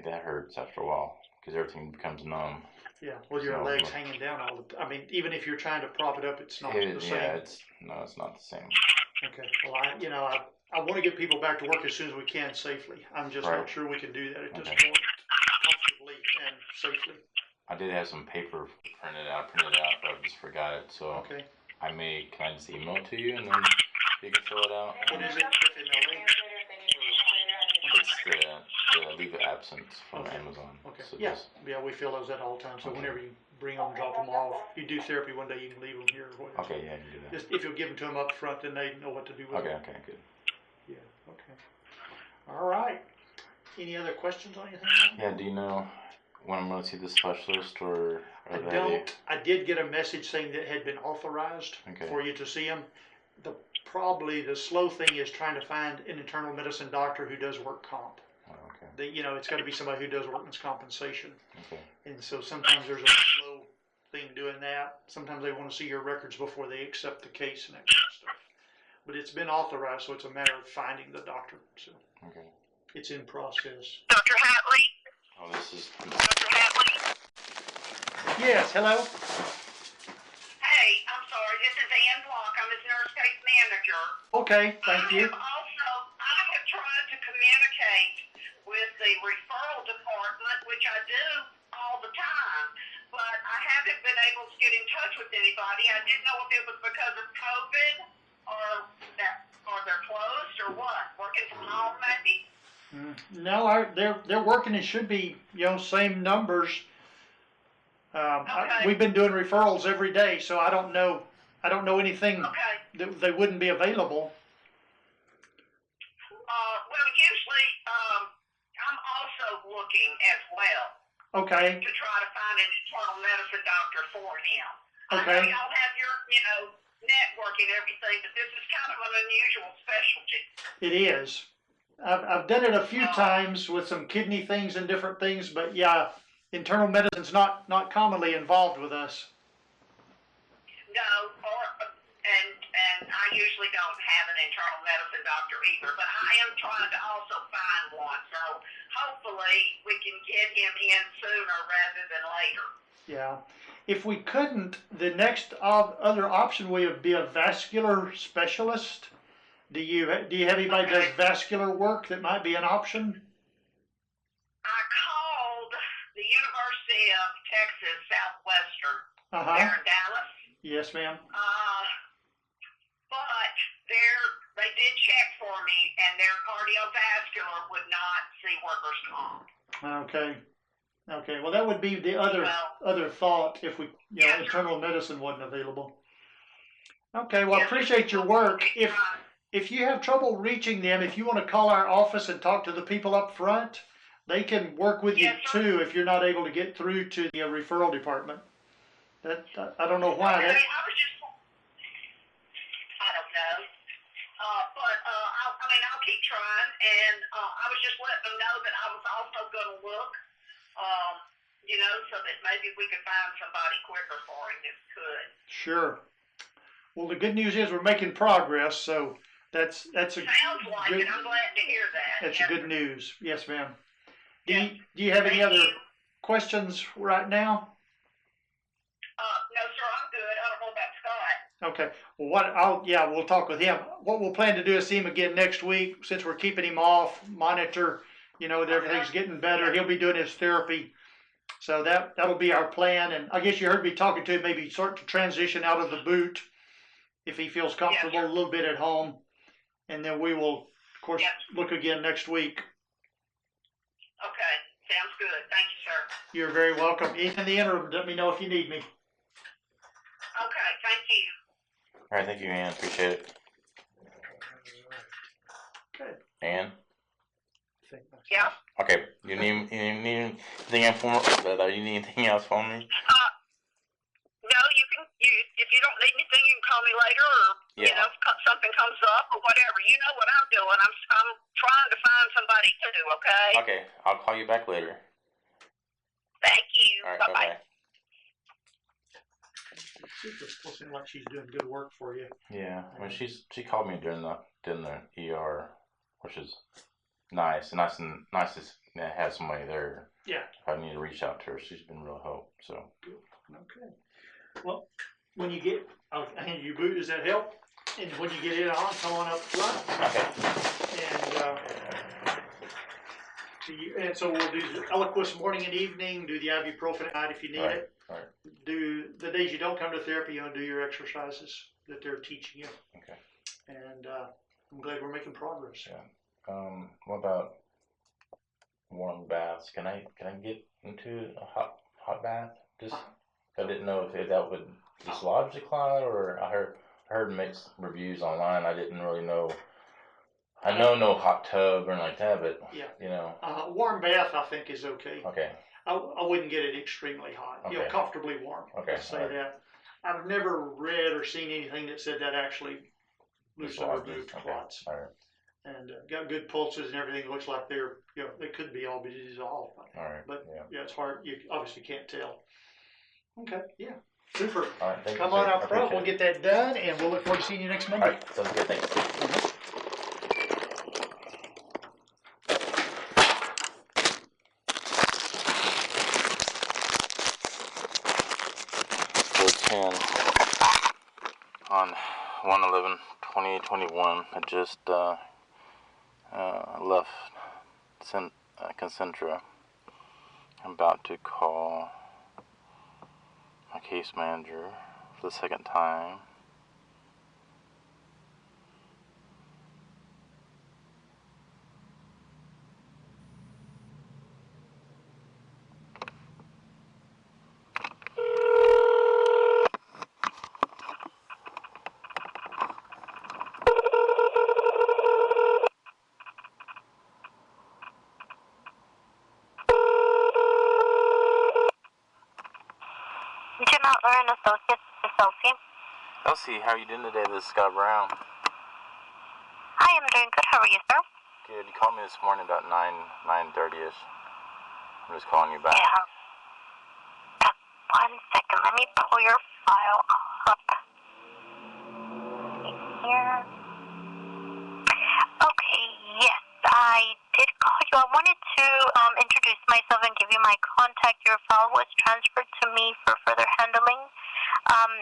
that hurts after a while because everything becomes numb. Yeah, well, your leg's hanging down all the time. I mean, even if you're trying to prop it up, it's not the same. Yeah, it's not the same. Okay. Well, I want to get people back to work as soon as we can safely. I'm just not sure we can do that at this point comfortably and safely. I did have some paper printed out, but I just forgot it. So can I just email it to you and then you can fill it out? What is it? It's the leave of absence from Amazon. Okay. So Yeah, we fill those out all the time. So whenever you bring them, drop them off. You do therapy one day, you can leave them here or whatever. Okay, yeah, I can do that. Just if you'll give them to them up front, then they know what to do with them. Okay, good. Yeah. Okay. All right. Any other questions on anything? Yeah. Do you know when I'm going to see the specialist or? I don't. I did get a message saying that it had been authorized for you to see him. Probably the slow thing is trying to find an internal medicine doctor who does work comp. It's got to be somebody who does workman's compensation. Okay. And so sometimes there's a slow thing doing that. Sometimes they want to see your records before they accept the case and that kind of stuff. But it's been authorized, so it's a matter of finding the doctor. So it's in process. Dr. Hatley? Oh, this is... Dr. Hatley? Yes, hello? Hey, I'm sorry, this is Ann Block. I'm his nurse case manager. Okay, thank you. I have tried to communicate with the referral department, which I do all the time, but I haven't been able to get in touch with anybody. I didn't know if it was because of COVID or they're closed or what. Working from home, maybe? No, they're working. It should be same numbers. We've been doing referrals every day, so I don't know anything that they wouldn't be available. Well, usually I'm also looking as well. Okay. To try to find an internal medicine doctor for him. Okay. I know y'all have your, networking and everything, but this is kind of an unusual specialty. It is. I've done it a few times with some kidney things and different things, but yeah, internal medicine's not commonly involved with us. No, and I usually don't have an internal medicine doctor either, but I am trying to also find one, so hopefully we can get him in sooner rather than later. Yeah. If we couldn't, the next other option would be a vascular specialist. Do you have anybody that does vascular work that might be an option? I called the University of Texas Southwestern there in Dallas. Yes, ma'am. But they did check for me, and their cardiovascular would not see workers' comp. Okay. Well, that would be the other thought if we, internal medicine wasn't available. Okay. Well, I appreciate your work. If you have trouble reaching them, if you want to call our office and talk to the people up front, they can work with you too if you're not able to get through to the referral department. I don't know why. I don't know. I'll keep trying, and I was just letting them know that I was also going to look, so that maybe we could find somebody quicker for him if we could. Sure. Well, the good news is we're making progress, so that's a sounds like it. I'm glad to hear that. That's good news. Yes, ma'am. Do you have any other questions right now? No, sir. I'm good. I don't know about Scott. Okay. Well, we'll talk with him. What we'll plan to do is see him again next week, since we're keeping him off, monitor, that everything's getting better. He'll be doing his therapy. So that'll be our plan. And I guess you heard me talking to him, maybe start to transition out of the boot if he feels comfortable a little bit at home. And then we will, of course, look again next week. Okay. Sounds good. Thank you, sir. You're very welcome. In the interim, let me know if you need me. Okay. Thank you. All right. Thank you, Ann. Appreciate it. Okay. Ann? Yeah? Okay. You need anything else from me? You need anything else from me? No, if you don't need anything, you can call me later, or if something comes up or whatever. You know what I'm doing. I'm trying to find somebody too. Okay. Okay. I'll call you back later. Thank you. All right. Bye-bye. Bye-bye. It seems like she's doing good work for you. Yeah, I mean, she called me during the ER, which is nice to have somebody there. Yeah. If I need to reach out to her, she's been real help. So. Good. Okay. Well, when you get, I'll hand you boot. Does that help? And when you get it on, come on up front. Okay. And so we'll do the Eliquis morning and evening. Do the ibuprofen at night if you need it. Right. Do the days you don't come to therapy, you'll do your exercises that they're teaching you. Okay. And I'm glad we're making progress. Yeah. What about warm baths? Can I get into a hot bath? Just I didn't know if that would dislodge the clot, or I heard mixed reviews online. I didn't really know. I know no hot tub or anything like that, but warm bath I think is okay. Okay. I wouldn't get it extremely hot. Okay. Comfortably warm. Okay. Let's say that. I've never read or seen anything that said that actually loosened or moved clots. All right. And got good pulses and everything. It looks like they're, they could be all dissolved. All right. But it's hard. You obviously can't tell. Okay. Yeah. Super. All right. Come on up front. We'll get that done, and we'll look forward to seeing you next Monday. All right. Sounds good. Thanks. On 1/11/2021, I just left Concentra. I'm about to call my case manager for the second time. Jim Adlers Associates, this is Elisy. Elisy, how are you doing today? This is Scott Brown. Hi, I'm doing good. How are you, sir? Good. You called me this morning about 9:30ish. I'm just calling you back. Yeah. 1 second. Let me pull your file up. Here. Okay, yes, I did call you. I wanted to introduce myself and give you my contact. Your file was transferred to me for further handling.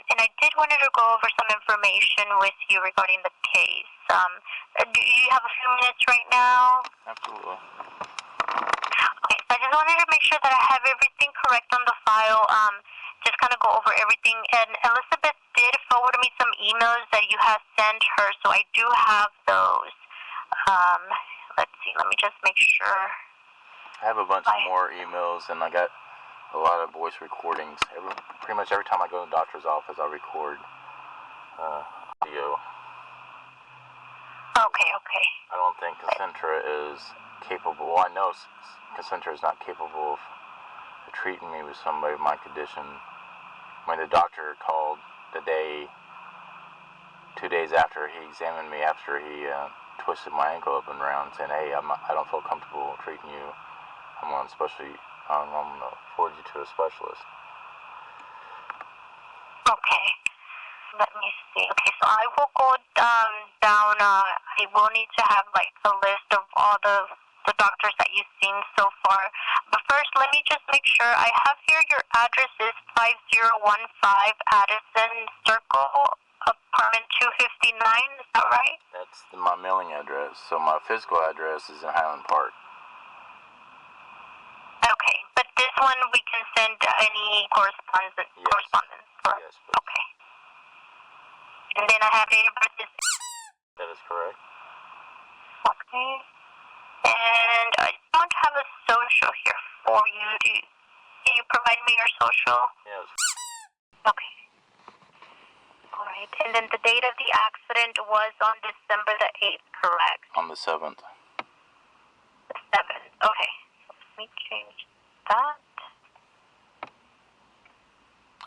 And I did wanted to go over some information with you regarding the case. Do you have a few minutes right now? Absolutely. Okay, so I just wanted to make sure that I have everything correct on the file. Just kind of go over everything. And Elizabeth did forward me some emails that you have sent her, so I do have those. Let's see, let me just make sure. I have a bunch more emails, and I got a lot of voice recordings. Pretty much every time I go to the doctor's office, I record audio. Okay. I don't think Concentra is capable. Well, I know Concentra is not capable of treating me with somebody with my condition. When the doctor called 2 days after he examined me, after he twisted my ankle up and around, saying, "Hey, I don't feel comfortable treating you. I'm going to forward you to a specialist." Okay. Let me see. Okay, so I will go down. I will need to have like a list of all the doctors that you've seen so far. But first, let me just make sure. I have here your address is 5015 Addison Circle, apartment 259. Is that right? That's my mailing address. So my physical address is in Highland Park. Okay, but this one we can send any correspondence. Yes. Correspondence. Correct? Yes, please. Okay. And then I have date of birth is. That is correct. Okay. And I don't have a social here for you. Can you provide me your social? Yes. Okay. All right. And then the date of the accident was on December the 8th, correct? On the 7th. The 7th. Okay. Let me change that.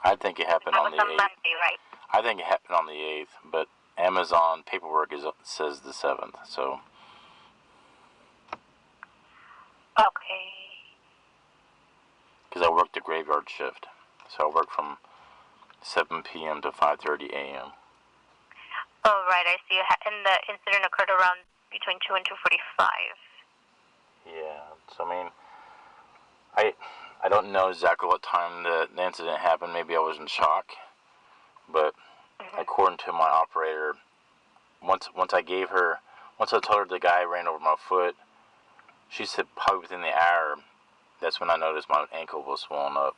I think it happened on the 8th. That was a Monday, right? I think it happened on the 8th, but Amazon paperwork says the 7th, so. Okay. Because I worked the graveyard shift. So I worked from 7 p.m. to 5:30 a.m. Oh, right, I see. And the incident occurred around between 2 and 2:45. Yeah, so I mean, I don't know exactly what time the incident happened. Maybe I was in shock, but according to my operator, once I told her the guy ran over my foot, she said probably within the hour. That's when I noticed my ankle was swollen up,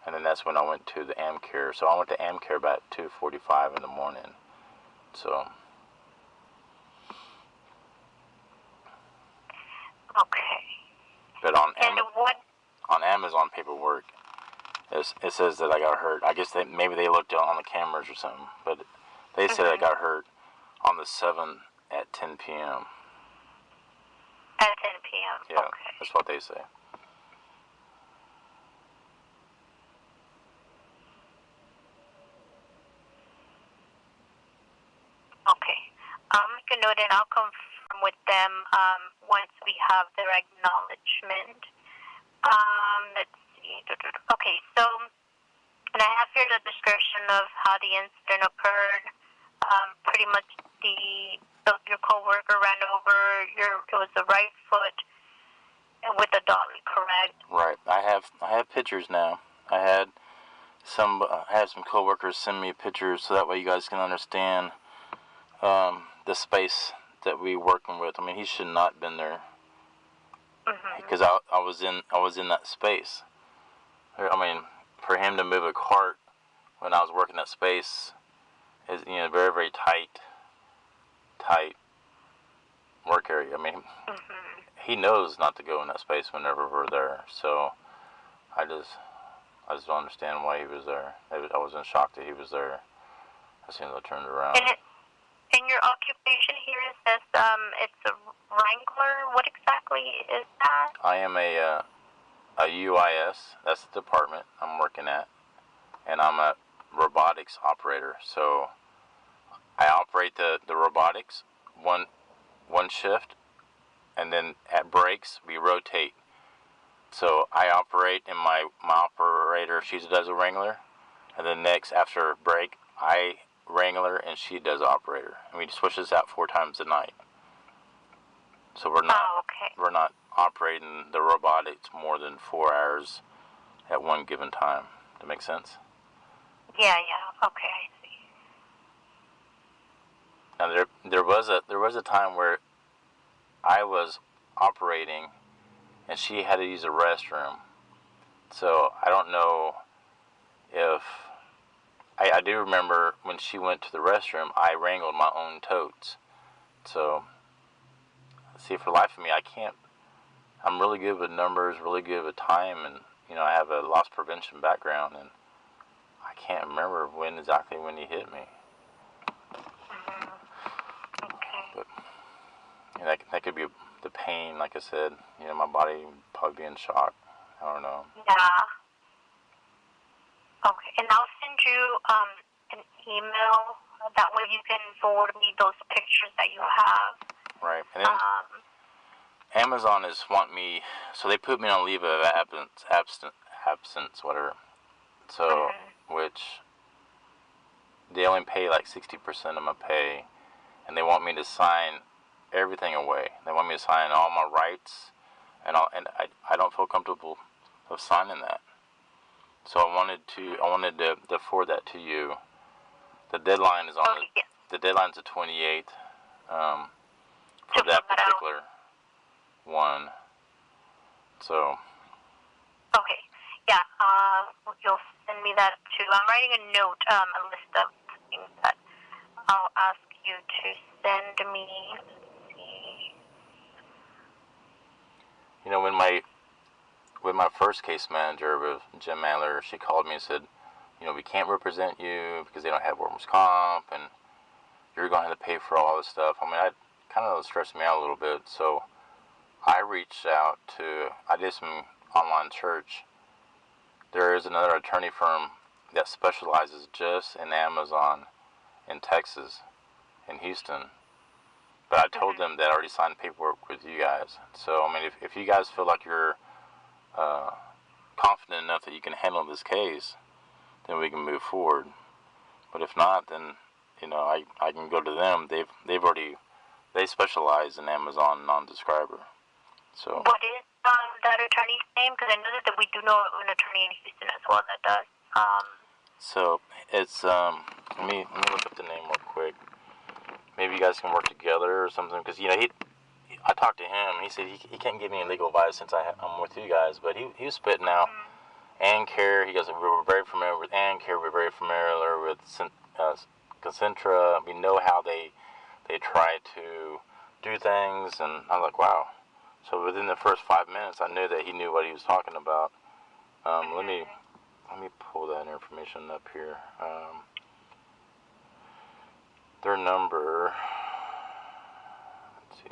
and then that's when I went to the AmCare. So I went to AmCare about 2:45 in the morning. So. Okay. But on Amazon paperwork, it says that I got hurt. I guess maybe they looked on the cameras or something, but they said I got hurt on the 7th at 10 p.m. At 10 p.m. Yeah, okay. That's what they say. Okay. I'll make a note and I'll confirm with them once we have their acknowledgement. Let's see. Okay, so, and I have here the description of how the incident occurred. Pretty much your coworker ran over it was the right foot with the dolly, correct? Right. I have pictures now. I had some coworkers send me pictures so that way you guys can understand the space that we working with. I mean, he should not have been there because I was in that space. I mean, for him to move a cart when I was working that space is very, very tight work area. I mean, he knows not to go in that space whenever we're there. So I just don't understand why he was there. I was in shock that he was there as soon as I turned around. And your occupation here says it's a wrangler. What exactly is that? I am a UIS. That's the department I'm working at, and I'm a robotics operator. So I operate the robotics one shift, and then at breaks we rotate. So I operate, and my operator, she does a wrangler, and then next after break I wrangler and she does operator, and we switch this out 4 times a night. So we're not operating the robotics more than 4 hours at one given time. Does that make sense? Yeah. Okay, I see. Now there was a time where I was operating and she had to use a restroom. So I don't know if I do remember when she went to the restroom, I wrangled my own totes. So see, for the life of me, I'm really good with numbers, really good with time, and I have a loss prevention background, and I can't remember exactly when he hit me. Okay. But that could be the pain, like I said. My body would probably be in shock. I don't know. Yeah. Okay, and I'll send you an email. That way you can forward me those pictures that you have. Right, and then Amazon want me, so they put me on leave of absence, whatever. So, which they only pay like 60% of my pay, and they want me to sign everything away. They want me to sign all my rights, and I don't feel comfortable of signing that. So I wanted to forward that to you. The deadline is the deadline's the 28th for that particular one. So. Okay. Yeah. You'll send me that too. I'm writing a note, a list of things that I'll ask you to send me. Let's see. With my first case manager with Jim Adlers, she called me and said, we can't represent you because they don't have workers' comp, and you're going to have to pay for all this stuff. I mean, it kind of stressed me out a little bit. So I reached out I did some online search. There is another attorney firm that specializes just in Amazon in Texas, in Houston. But I told them that I already signed paperwork with you guys. So, I mean, if you guys feel like you're confident enough that you can handle this case, then we can move forward. But if not, then I can go to them. They specialize in Amazon non-describer. So. What is that attorney's name? Because I know that we do know an attorney in Houston as well that does. So it's let me look up the name real quick. Maybe you guys can work together or something. Because I talked to him. He said he can't give me any legal advice since I'm with you guys. But he was spitting out AnnCare. He goes, we're very familiar with AnnCare. We're very familiar with Concentra. We know how they try to do things. And I was like, wow. So within the first 5 minutes, I knew that he knew what he was talking about. Let me pull that information up here. Their number. Let's see.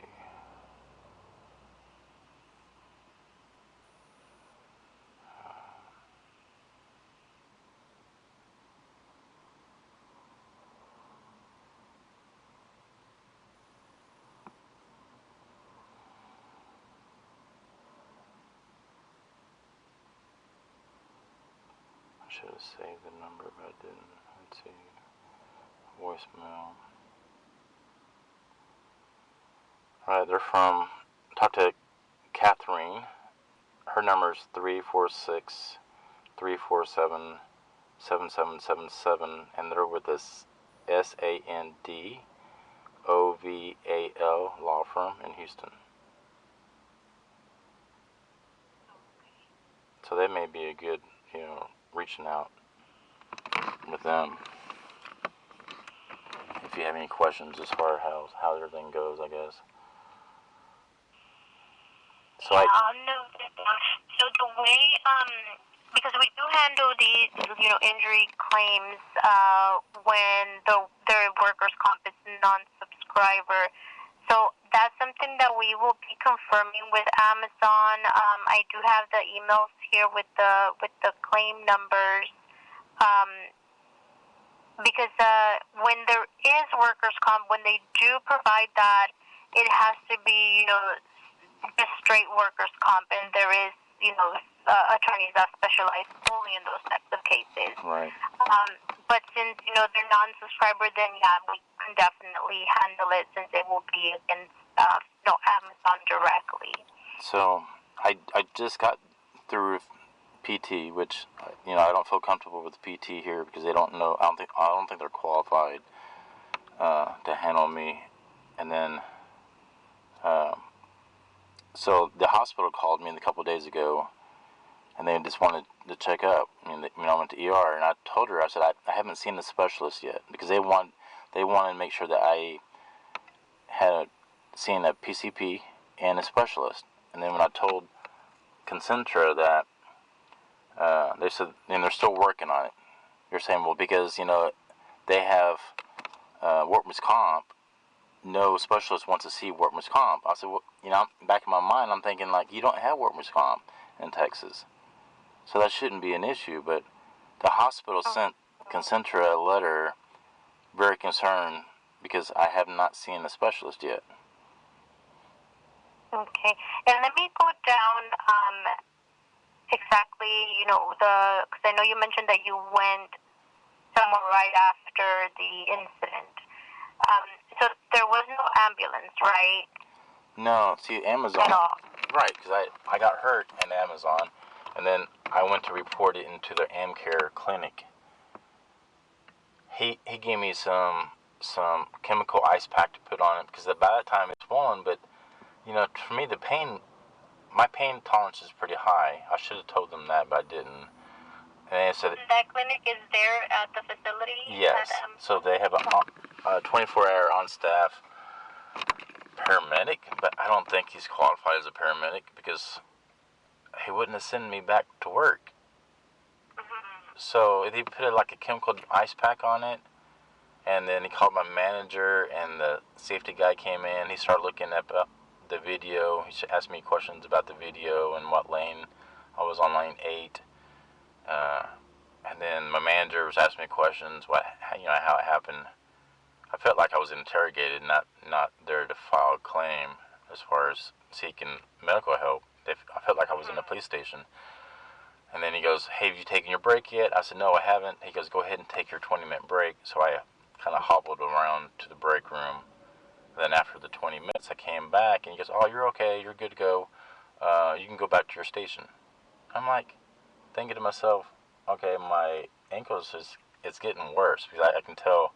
I should have saved the number, but I didn't. Let's see. Voicemail. Alright, they're from. Talk to Catherine. Her number is 346-347-7777, and they're with this SANDOVAL law firm in Houston. So that may be a good, reaching out with them. If you have any questions as far as how everything goes, I guess. So I'll note that down. So the way, because we do handle these, injury claims when their workers' comp is non-subscriber. So that's something that we will be confirming with Amazon. I do have the emails here with the claim numbers. Because when there is workers' comp, when they do provide that, it has to be, just straight workers' comp, and there is, attorneys that specialize only in those types of cases. Right. But since, they're non-subscriber, then yeah, we can definitely handle it since it will be against, Amazon directly. So I just got through PT, which I don't feel comfortable with PT here because they don't know. I don't think they're qualified to handle me. And then so the hospital called me a couple of days ago, and they just wanted to check up. I went to ER, and I told her, I said I haven't seen the specialist yet because they wanted to make sure that I had seen a PCP and a specialist. And then when I told Concentra that. They said, and they're still working on it. You're saying, well, because, they have workman's comp, no specialist wants to see workman's comp. I said, well, back in my mind, I'm thinking, you don't have workman's comp in Texas. So that shouldn't be an issue, but the hospital sent Concentra a letter very concerned because I have not seen a specialist yet. Okay. And let me go down, exactly, because I know you mentioned that you went somewhere right after the incident. So there was no ambulance, right? No, see, Amazon. At all. Right, because I got hurt in Amazon, and then I went to report it into the AmCare clinic. He gave me some chemical ice pack to put on it because by that time it's swollen, but, for me, my pain tolerance is pretty high. I should have told them that, but I didn't. And they said that clinic is there at the facility? Yes. So they have a 24-hour on-staff paramedic, but I don't think he's qualified as a paramedic because he wouldn't have sent me back to work. So he put a chemical ice pack on it, and then he called my manager, and the safety guy came in. He started looking at the video. He asked me questions about the video and what lane. I was on lane 8. And then my manager was asking me questions, how it happened. I felt like I was interrogated, not there to file a claim as far as seeking medical help. I felt like I was in a police station. And then he goes, hey, have you taken your break yet? I said, no, I haven't. He goes, go ahead and take your 20-minute break. So I kind of hobbled around to the break room. Then after the 20 minutes, I came back, and he goes, oh, you're okay. You're good to go. You can go back to your station. I'm like, thinking to myself, okay, my ankles it's getting worse, because I can tell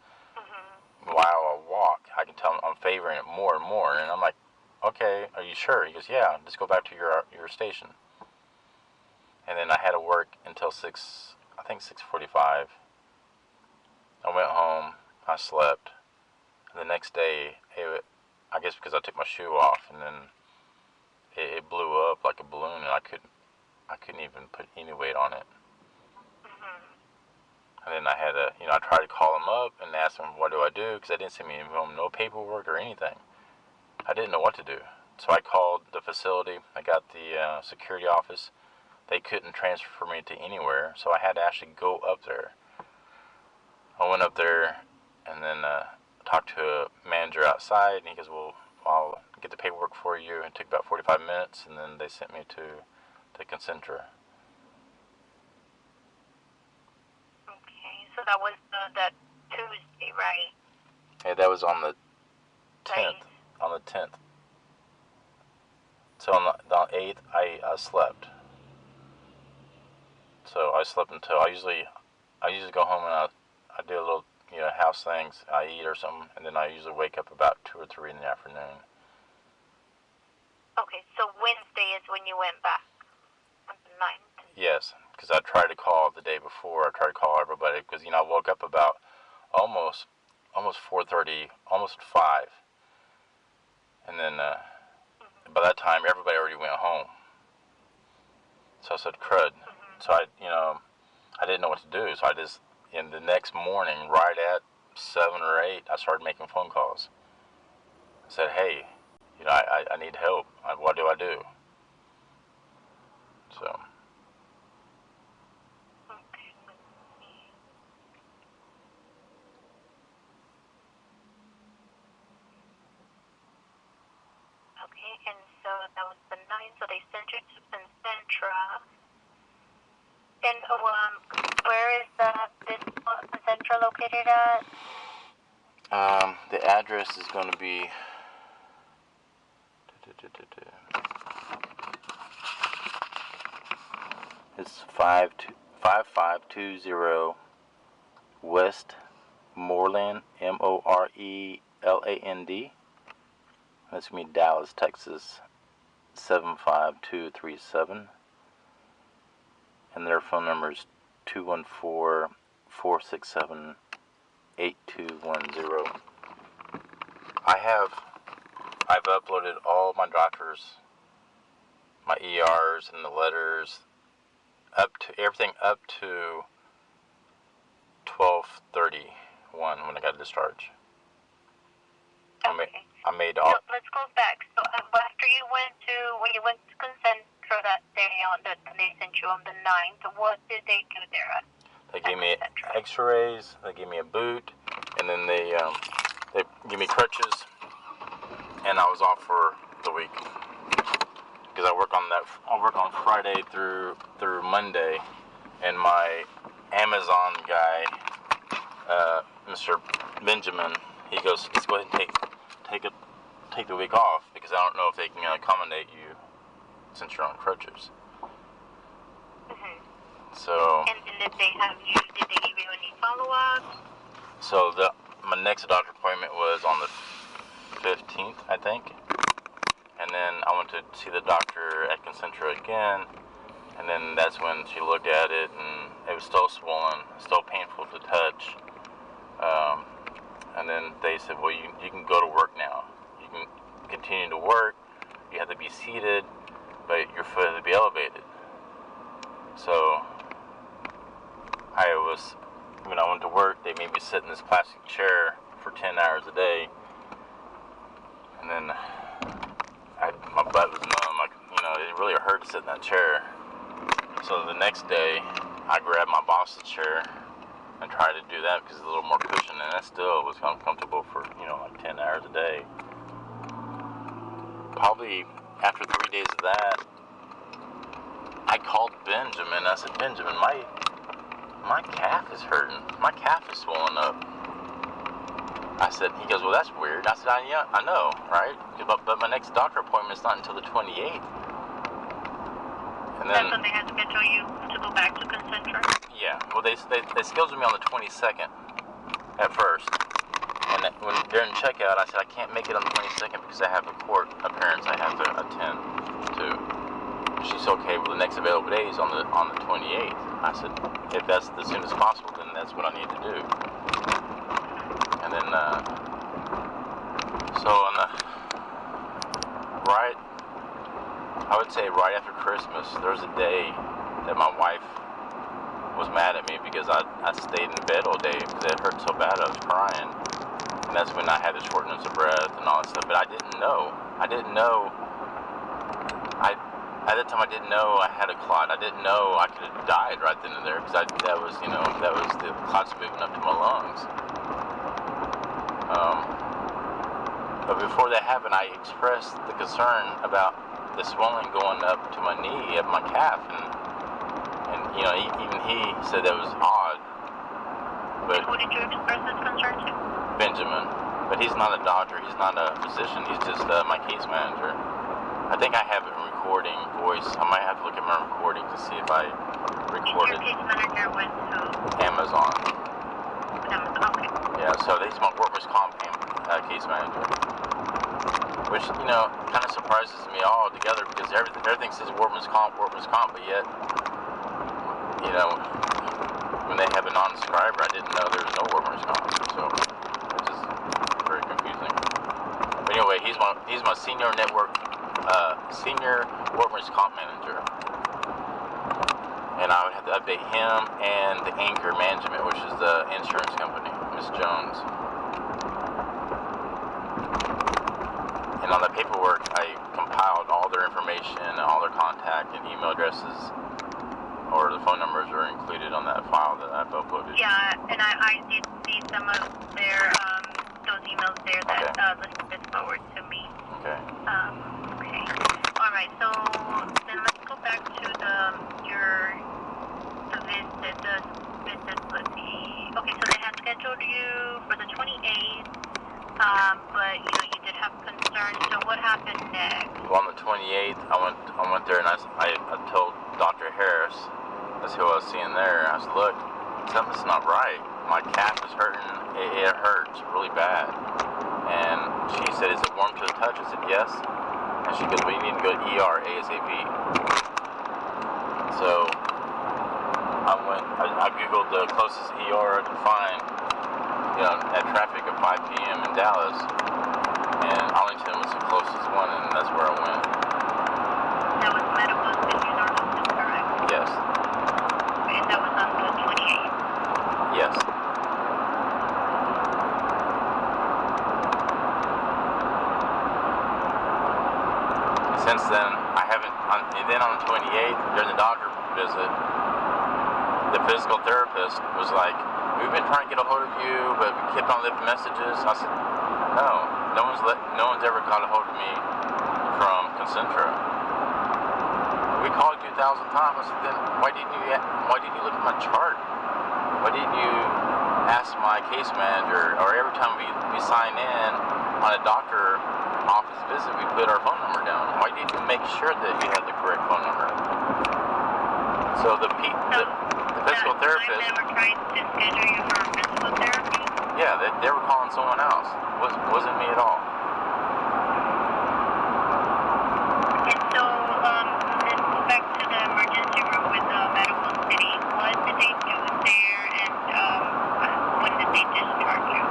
while I walk, I can tell I'm favoring it more and more. And I'm like, okay, are you sure? He goes, yeah, just go back to your station. And then I had to work until 6:45. I went home, I slept. And the next day, I guess because I took my shoe off, and then it blew up like a balloon, and I couldn't even put any weight on it. And then I had to, I tried to call him up and ask him, what do I do? Because I didn't send me home no paperwork or anything. I didn't know what to do. So I called the facility. I got the security office. They couldn't transfer me to anywhere, so I had to actually go up there. I went up there and then talked to a manager outside, and he goes, well, I'll get the paperwork for you. It took about 45 minutes, and then they sent me to the Concentra. Okay, so that was that Tuesday, right? Yeah, that was on the 10th. On the 10th. So on the 8th, I slept. So I slept until I usually go home and I do a little house things. I eat or something, and then I usually wake up about 2 or 3 in the afternoon. Okay, so Wednesday is when you went back on the 9th. Yes, because I tried to call the day before. I tried to call everybody because I woke up about almost 4:30, almost 5, and then by that time everybody already went home. So I said, crud. So I didn't know what to do. So I just, the next morning, right at 7 or 8, I started making phone calls. I said, hey, I need help. What do I do? So. Okay, and so that was the 9th, so they sent you to Concentra. And where is this Concentra located at? The address is going to be it's 5520 West Moreland, Moreland. That's going to be Dallas, Texas 75237. And their phone number is 214-467-8210. I've uploaded all my doctors, my ERs and the letters, everything up to 12/31 when I got discharged. Okay. I made all. So let's go back. So after when you went to Concentra that day that they sent you on the 9th, what did they do there? They gave me X-rays. They gave me a boot, and then they gave me crutches, and I was off for the week because I work on Friday through Monday, and my Amazon guy, Mr. Benjamin, he goes, let's go ahead and take the week off because I don't know if they can accommodate you since you're on crutches. So. And did they give you any follow-up? So my next doctor appointment was on the 15th, I think. And then I went to see the doctor at Concentra again. And then that's when she looked at it, and it was still swollen, still painful to touch. And then they said, well, you can go to work now. You can continue to work. You have to be seated, but your foot has to be elevated. So when I went to work, they made me sit in this plastic chair for 10 hours a day. And then my butt was numb. It really hurt to sit in that chair. So the next day, I grabbed my boss's chair and tried to do that because it's a little more cushion, and that still was uncomfortable for, like 10 hours a day. Probably after 3 days of that, I called Benjamin. I said, Benjamin, my calf is hurting. My calf is swollen up. I said, he goes, well, that's weird. I said, yeah, I know, right? But my next doctor appointment's not until the 28th. And then, that's when they had to schedule you to go back to Concentra? Yeah, well, they scheduled me on the 22nd at first. And when during checkout, I said, I can't make it on the 22nd because I have a court appearance I have to attend to. She's okay with the next available days on the 28th. I said, if that's as soon as possible, then that's what I need to do. And then, so on the, I would say right after Christmas, there was a day that my wife was mad at me because I stayed in bed all day because it hurt so bad I was crying. And that's when I had the shortness of breath and all that stuff. But I didn't know. At that time I didn't know I had a clot. I didn't know I could have died right then and there because that was the clots moving up to my lungs. But before that happened, I expressed the concern about the swelling going up to my knee, up my calf, and even he said that was odd. But who did you express this concern to? Benjamin, but he's not a doctor, he's not a physician, he's just my case manager. I think I have a recording voice. I might have to look at my recording to see if I recorded. Your case manager with who? Amazon. Okay. Yeah, so he's my workers' comp case manager. Which, kind of surprises me all together because everything says workers' comp, but yet, when they have a non-subscriber, I didn't know there was no workers' comp. So, it's just very confusing. But anyway, he's my senior workers' comp manager. And I would have to update him and the Anchor Management, which is the insurance company, Miss Jones. And on the paperwork, I compiled all their information, all their contact and email addresses, or the phone numbers are included on that file that I've uploaded. Yeah, and I did see some of their, those emails there that listed forward to me. Okay. Okay. All right, so then let's go back to the visit, let's see. Okay, so they had scheduled you for the 28th, but, you did have concerns, so what happened next? Well, on the 28th, I went there and I told Dr. Harris, that's who I was seeing there, I said, look, something's not right. My calf is hurting, it hurts really bad. And she said, is it warm to the touch? I said, yes. And she goes, well, you need to go to ER ASAP. So I Googled the closest ER I could find, at traffic at 5 p.m. in Dallas. And Arlington was the closest one, and that's where I went. That was medical city Arlington, correct? Yes. And that was on the 28th? Yes. Since then, I haven't, and then on the 28th, during the doctor visit, the physical therapist was like, we've been trying to get a hold of you, but we kept on leaving messages. I said, no one's ever got a hold of me from Concentra. We called you 1,000 times. I said, then why didn't you look at my chart? Why didn't you ask my case manager, or every time we sign in on a doctor office visit, we put our phone number down. Why didn't you make sure that you had the correct phone number? So the physical therapist. They were trying to schedule you for physical therapy? Yeah, they were calling someone else. Wasn't me at all. And so, let's go back to the emergency room with Medical City. What did they do there, and when did they discharge you?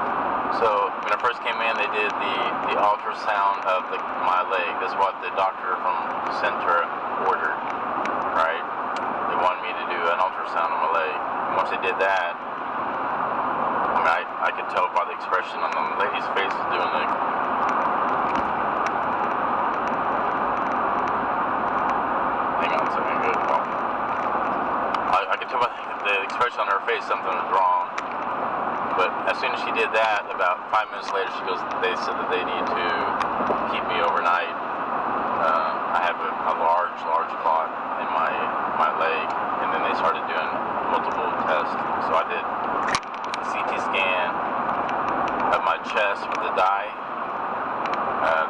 So when I first came in, they did the ultrasound of my leg. That's what the doctor from Concentra ordered, right? They wanted me to do an ultrasound on my leg. And once they did that, I could tell by the expression on the lady's face was doing like, hang on a second, good. I could tell by the expression on her face something was wrong. But as soon as she did that, about 5 minutes later, they said that they need to keep me overnight. I have a large clot in my my leg, and then they started doing multiple tests. So I did a CT scan of my chest with the dye.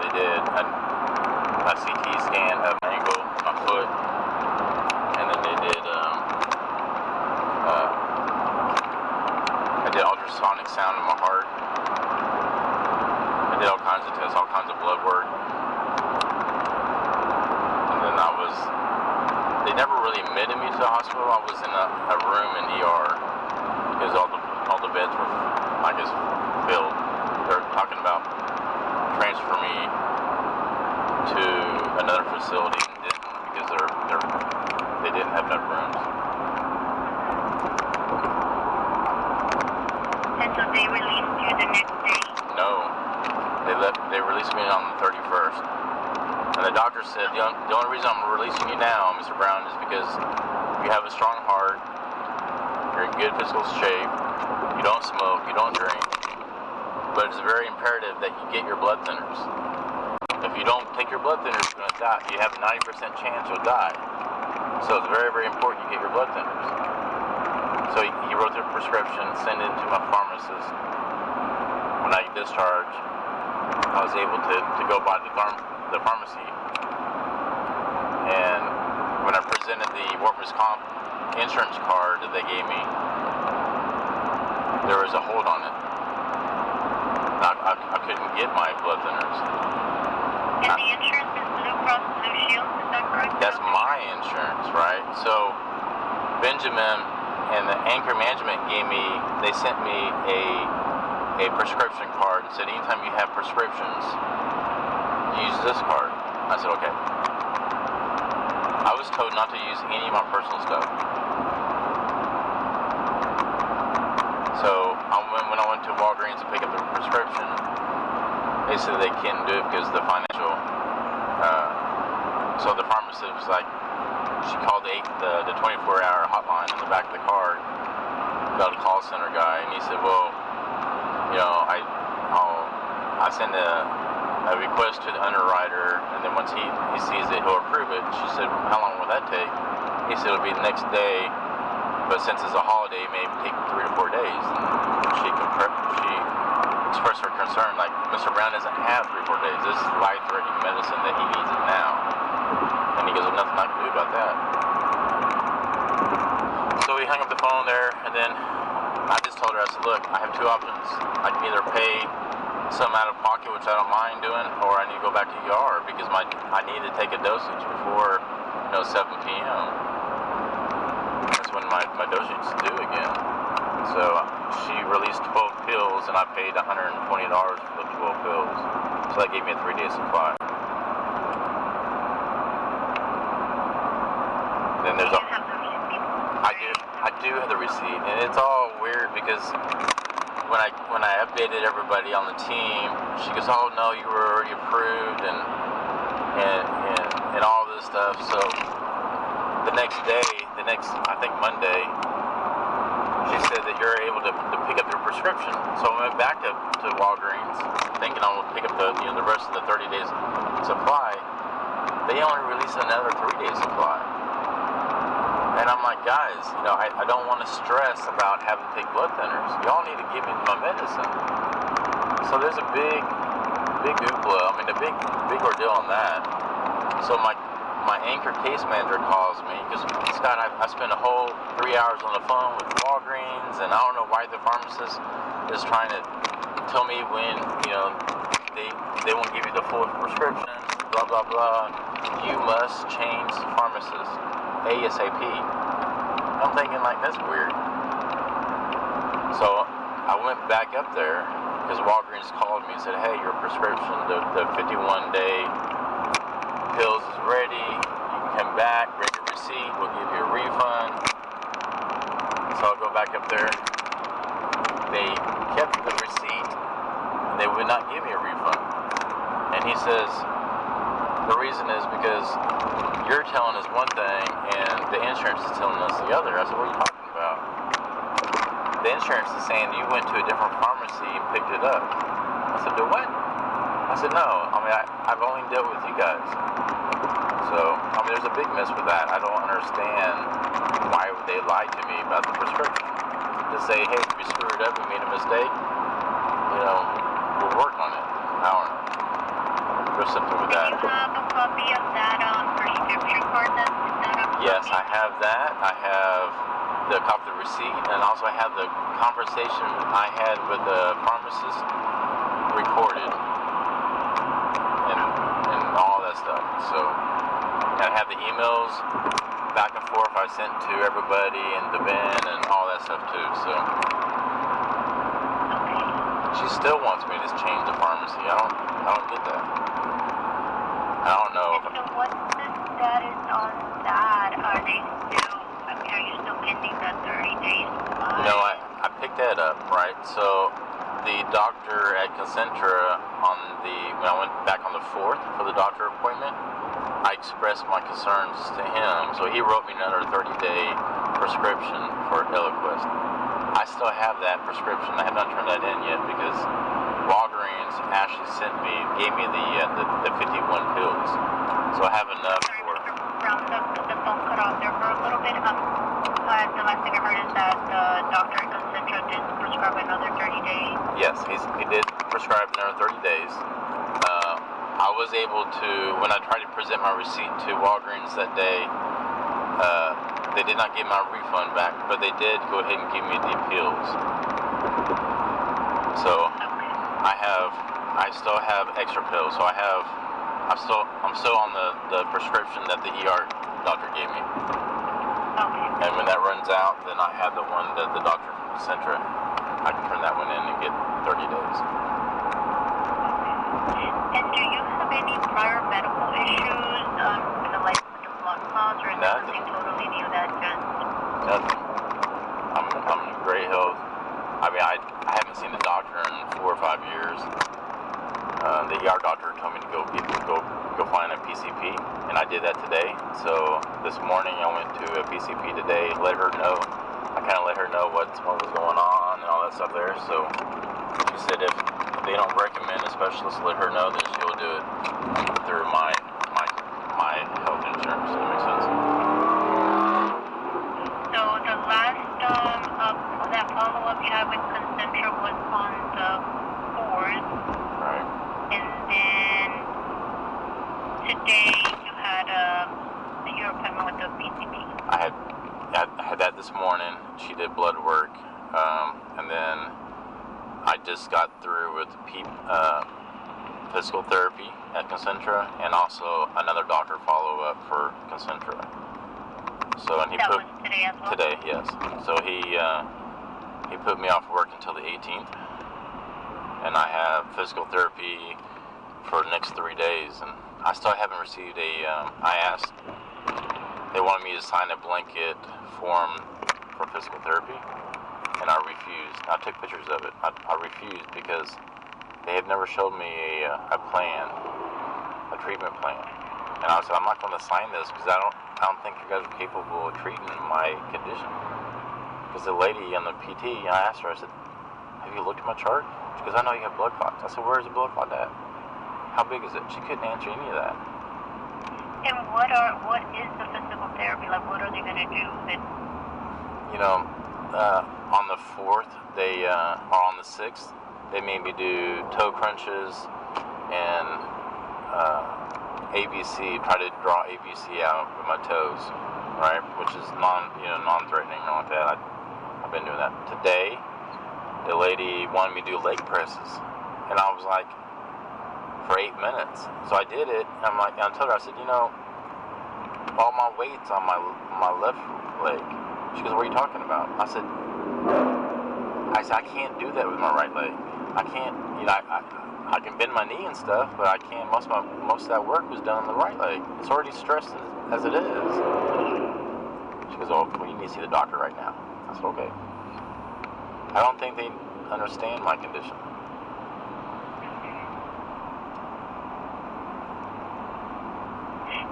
They did a CT scan of my ankle, my foot, and then they did I did ultrasonic sound in my heart. I did all kinds of tests, all kinds of blood work. And then they never really admitted me to the hospital. I was in a room in ER because all the beds were, I guess, filled. They're talking about transfer me to another facility and didn't because they didn't have enough rooms. And so they released you the next day? No. They released me on the 31st. And the doctor said, the only reason I'm releasing you now, Mr. Brown, is because you have a strong heart, you're in good physical shape, you don't smoke, you don't drink, but it's very imperative that you get your blood thinners. If you don't take your blood thinners, you're going to die. You have a 90% chance you'll die. So it's very, very important you get your blood thinners. So he wrote the prescription, sent it to my pharmacist. When I discharged, I was able to go by the pharmacy. And when I presented the workers' comp insurance card that they gave me, there was a hold on it. I couldn't get my blood thinners. And the insurance is Blue Cross Blue Shield, is that correct? That's my insurance, right? So Benjamin and the Anchor Management they sent me a prescription card and said, anytime you have prescriptions, use this card. I said, okay. I was told not to use any of my personal stuff. So when I went to Walgreens to pick up the prescription, they said they couldn't do it because the financial, so the pharmacist was like, she called the 24-hour hotline in the back of the card, got a call center guy, and he said, well, you know, I send a request to the underwriter, and then once he sees it, he'll approve it. She said, how long will that take? He said, it'll be the next day, but since it's a holiday, it may take 3 to 4 days. And she expressed her concern, like, Mr. Brown doesn't have 3 or 4 days. This is life-threatening medicine that he needs it now. And he goes, there's nothing I can do about that. So we hung up the phone there, and then I just told her, I said, look, I have 2 options. I can either pay some out of pocket, which I don't mind doing, or I need to go back to ER because I need to take a dosage before 7 p.m. That's when my dosage is due again. So she released 12 pills, and I paid $120 for the 12 pills. So that gave me a 3-day supply. Then there's I do have the receipt, and it's all weird because when I updated everybody on the team, she goes, "Oh no, you were already approved," and all this stuff. So the next I think Monday, she said that you're able to pick up your prescription. So I went back up to Walgreens, thinking I would pick up the rest of the 30 days supply. They only released another 3-day supply. And I'm like, guys, I don't want to stress about having to take blood thinners. Y'all need to give me my medicine. So there's a big hoopla. I mean, a big ordeal on that. So my Anchor case manager calls me because, Scott, I spent a whole 3 hours on the phone with Walgreens, and I don't know why the pharmacist is trying to tell me when, they won't give you the full prescription, blah, blah, blah. You must change pharmacists ASAP. I'm thinking, like, that's weird. So I went back up there because Walgreens called me and said, hey, your prescription, the 51-day pills is ready. You can come back, bring your receipt, we'll give you a refund. So I'll go back up there. They kept the receipt, and they would not give me a refund. And he says, the reason is because you're telling us one thing and the insurance is telling us the other. I said, what are you talking about? The insurance is saying you went to a different pharmacy and picked it up. I said, do what? I said, no. I mean, I've only dealt with you guys. So, I mean, there's a big miss with that. I don't understand why would they lie to me about the prescription. To say, hey, we screwed up, we made a mistake, you know, we'll work on it. I don't know. There's something with that. Do you have a copy of that prescription card that's not a copy? Yes, I have that. I have the copy of the receipt, and also I have the conversation I had with the pharmacist recorded and all that stuff. So, and I have the emails back and forth I sent to everybody and to Ben and all that stuff too. So, she still wants me to change the pharmacy. I don't get that. I don't know. And so what's the status on that? Are they still, I mean, are you still pending the 30 days? No, I picked that up, right? So the doctor at Concentra when I went back on the 4th for the doctor appointment, I expressed my concerns to him. So he wrote me another 30-day prescription for Eliquis. I still have that prescription. I have not turned that in yet because Walgreens actually gave me the 51 pills. So I have enough for... Brown, the phone cut off there for a little bit. The last thing I heard is that the doctor at Concentra did prescribe another 30 days. Yes, he did prescribe another 30 days. I was able to, when I tried to present my receipt to Walgreens that day, they did not give my refund back, but they did go ahead and give me the pills. So I still have extra pills. So I'm still on the prescription that the ER doctor gave me. Okay. And when that runs out, then I have the one that the doctor from Concentra. I can turn that one in and get 30 days. And do you have any prior medical issues, like with the blood clots, or is that something totally new that just... Nothing. I'm in great health. I mean, I haven't seen a doctor in 4 or 5 years. The ER doctor told me to go find a PCP, and I did that today. So this morning I went to a PCP today, I kind of let her know what was going on and all that stuff there. So she said if they don't recommend a specialist, let her know, then she'll do it through my health insurance. Does that make sense? So the last that follow-up you had with Concentra was on the 4th. Right. And then today you had your appointment with the PCP. I had that this morning. She did blood work, and then I just got through with physical therapy at Concentra, and also another doctor follow-up for Concentra. So, and That was today as well? Today, yes. So he put me off work until the 18th, and I have physical therapy for the next 3 days, and I still haven't received they wanted me to sign a blanket form for physical therapy, and I refused. I took pictures of it. I refused because they have never showed me a plan, a treatment plan. And I said, I'm not going to sign this because I don't think you guys are capable of treating my condition. Because the lady on the PT, I asked her, I said, have you looked at my chart? Because I know you have blood clots. I said, where is the blood clot at? How big is it? She couldn't answer any of that. And what is the physical therapy? Like, what are they going to do? You know, on the 4th, or on the 6th, they made me do toe crunches and ABC, try to draw ABC out with my toes, right? Which is non-threatening or like that. I've been doing that. Today, the lady wanted me to do leg presses, and I was like, for 8 minutes. So I did it, and I told her, I said, all my weight's on my left leg. She goes, what are you talking about? I said, I can't do that with my right leg. I can't, I can bend my knee and stuff, but I can't, most of that work was done on the right leg. It's already stressed as it is. She goes, oh, well, you need to see the doctor right now. I said, okay. I don't think they understand my condition.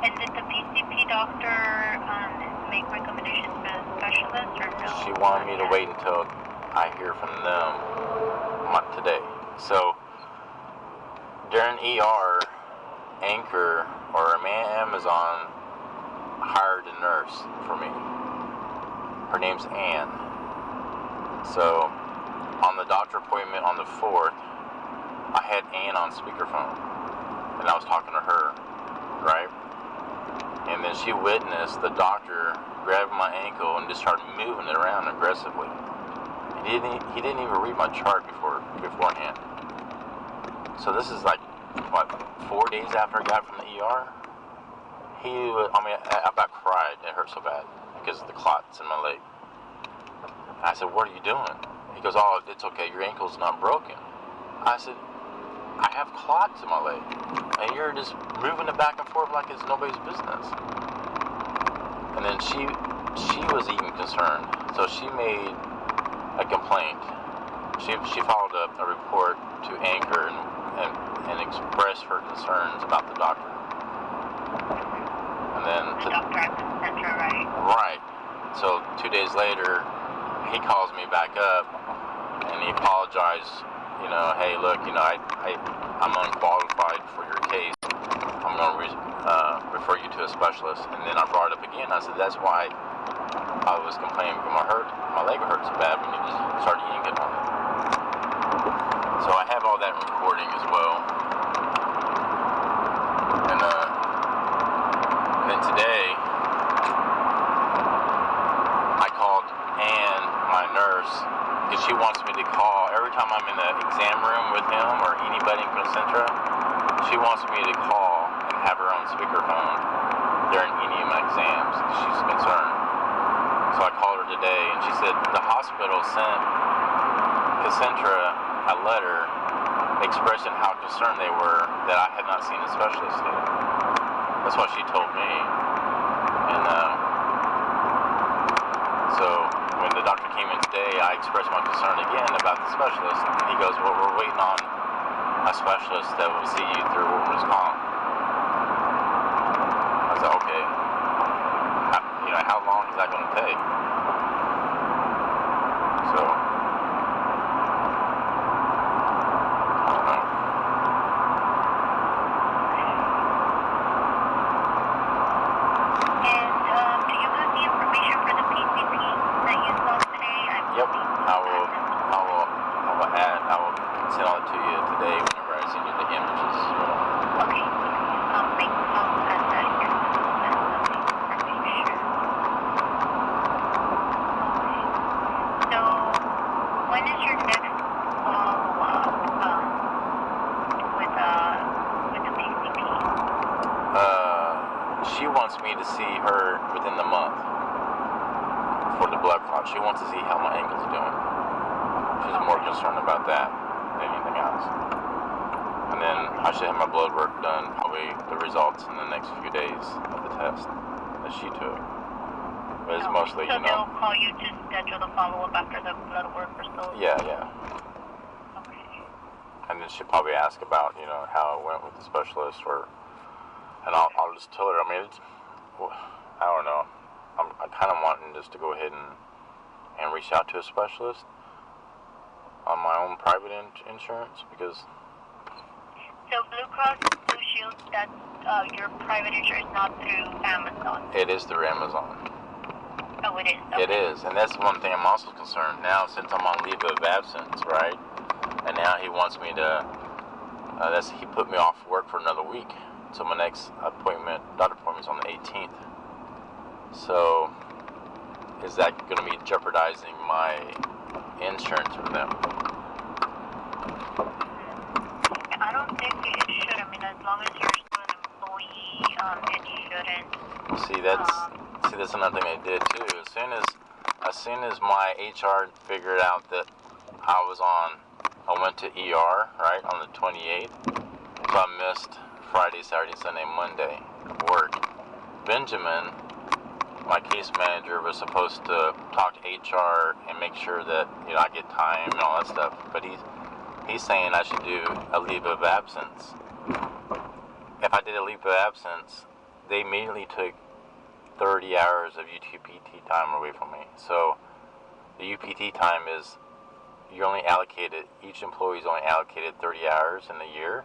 And did the PCP doctor make recommendations to specialists or no? She wanted me to wait until I hear from them today. So during ER, Anchor or Amazon hired a nurse for me. Her name's Ann. So on the doctor appointment on the 4th, I had Ann on speakerphone, and I was talking to her, right? And then she witnessed the doctor grab my ankle and just started moving it around aggressively. He didn't even read my chart beforehand. So this is like, what, 4 days after I got from the ER? I about cried. It hurt so bad because of the clots in my leg. I said, what are you doing? He goes, oh, it's okay, your ankle's not broken. I said, I have clots in my leg, and you're just moving it back and forth like it's nobody's business. And then she was even concerned, so she made a complaint. She followed up a report to Anchor and expressed her concerns about the doctor. And then The doctor at Concentra, right? Right. So 2 days later, he calls me back up and he apologized. You know, hey, look, you know, I'm unqualified for your case. I'm going to refer you to a specialist. And then I brought it up again. I said, that's why I was complaining because my leg hurts so bad when you just start eating it on it. So I have all that recording as well. And then today, I called Ann, my nurse, because she wants me to call every time I'm in the exam room with him or anybody in Concentra. She wants me to call and have her on speakerphone during any of my exams because she's concerned. So I called her today and she said the hospital sent Concentra a letter expressing how concerned they were that I had not seen a specialist yet. That's what she told me. And so when the doctor came in today, I expressed my concern again about the specialist. And he goes, well, we're waiting on a specialist that will see you through workers' comp. I said, okay. How long is that going to take? So, I don't know. And do you have the information for the PCP that you saw today? Yep, I will send all it to you today whenever I send you the images. Okay. I'll add that here. So, when is your next follow-up with the PCP? She wants me to see her within the month for the blood clot. She wants to see how my ankle's doing. She's more concerned about that than anything else. And then I should have my blood work done, probably the results in the next few days of the test that she took. But it's mostly, so they'll call you to schedule the follow-up after the blood work or so? Yeah. Okay. And then she'll probably ask about, how it went with the specialist, and I'll just tell her, I don't know. I'm kind of wanting just to go ahead and reach out to a specialist on my own private insurance because... So Blue Cross Blue Shield, that's your private insurance, not through Amazon? It is through Amazon. Oh, it is? Okay. It is, and that's one thing I'm also concerned now since I'm on leave of absence, right? And now he wants me to, he put me off work for another week. So my next doctor appointment's on the 18th. So, is that going to be jeopardizing my insurance with them? I don't think it should. As long as you're still an employee, it shouldn't. See, that's another thing they did too. As soon as my HR figured out that I went to ER, right, on the 28th, so I missed Friday, Saturday, Sunday, Monday work. Benjamin, my case manager, was supposed to talk to HR and make sure that I get time and all that stuff. But he's saying I should do a leave of absence. If I did a leave of absence, they immediately took 30 hours of UPT time away from me. So the UPT time is each employee is only allocated 30 hours in a year.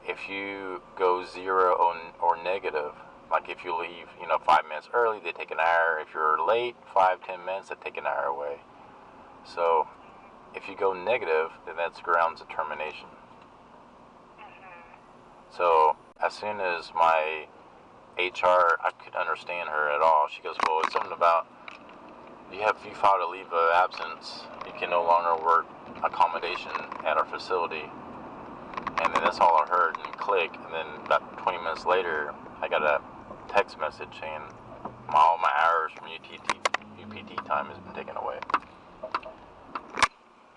if you go 0 or negative, like if you leave, 5 minutes early, they take an hour. If you're late, 5-10 minutes, they take an hour away. So if you go negative, then that's grounds of termination. So as soon as my HR, I could understand her at all. She goes, well, it's something about if you filed a leave of absence, you can no longer work accommodation at our facility. And then that's all I heard, and click. And then about 20 minutes later, I got a text message saying all my hours from UPT time has been taken away.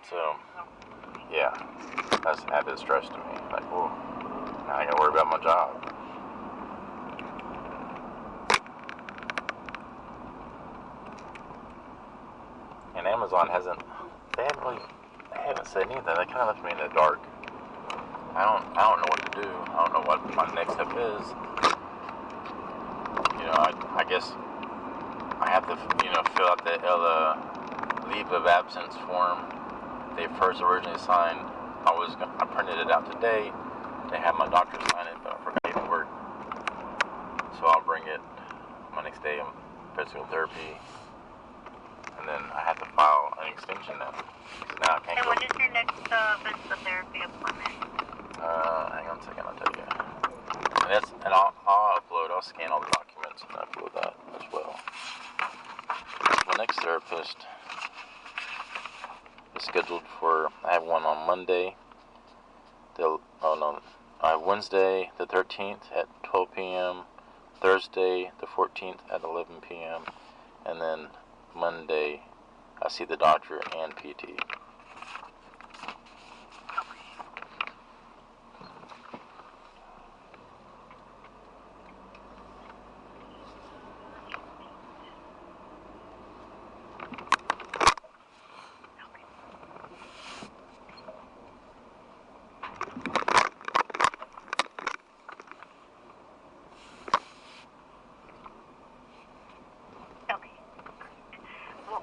So, yeah, that's added stress to me. Like, well, now I gotta worry about my job. And Amazon they haven't said anything. They kind of left me in the dark. I don't know what to do. I don't know what my next step is. I guess I have to, fill out the leave of absence form they first originally signed. I printed it out today. They had my doctor sign it, but I forgot it didn't work. So I'll bring it my next day in physical therapy. And then I have to file an extension now. Now I can't And go. when is your next physical therapy appointment? Hang on a second, I'll tell you. And I'll upload, I'll scan all the documents and upload that as well. My next therapist is scheduled for, I have one on Monday. I have Wednesday the 13th at 12 p.m., Thursday the 14th at 11 p.m., and then Monday I see the doctor and PT.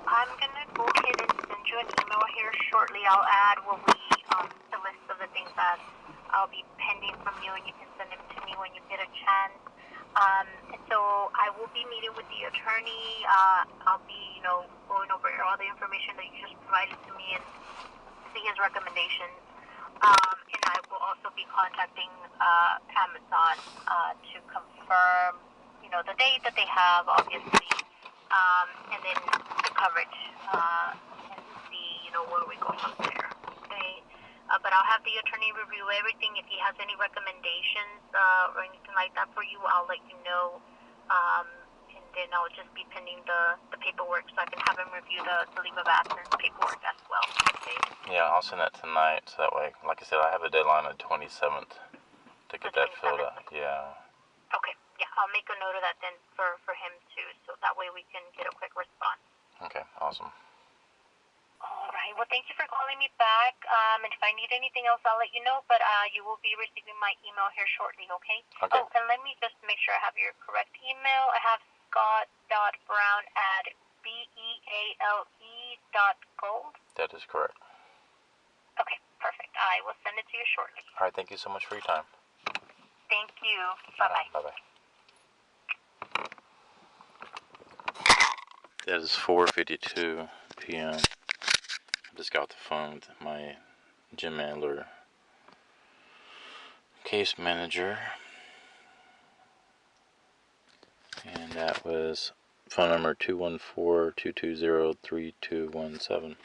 I'm gonna go ahead and send you an email here shortly. I'll add the list of the things that I'll be pending from you, and you can send them to me when you get a chance. And so I will be meeting with the attorney. I'll be, going over all the information that you just provided to me and see his recommendations. And I will also be contacting Amazon to confirm, the date that they have, obviously. And then the coverage, and see, where we go from there. Okay. But I'll have the attorney review everything. If he has any recommendations or anything like that for you, I'll let you know. And then I'll just be pending the paperwork so I can have him review the leave of absence paperwork as well. Okay. Yeah, I'll send that tonight. So that way, like I said, I have a deadline on the 27th to get that filled out. Yeah. Okay. Yeah, I'll make a note of that then for him too, so that way we can get a quick response. Okay, awesome. All right. Well, thank you for calling me back. And if I need anything else, I'll let you know. But you will be receiving my email here shortly. Okay. Okay. Oh, and let me just make sure I have your correct email. I have scott.brown@beale.gold. That is correct. Okay, perfect. I will send it to you shortly. All right, thank you so much for your time. Thank you. Bye-bye. Bye-bye. That is 4:52 p.m. I just got off the phone with my Jim Adler case manager. And that was phone number 214-220-3217.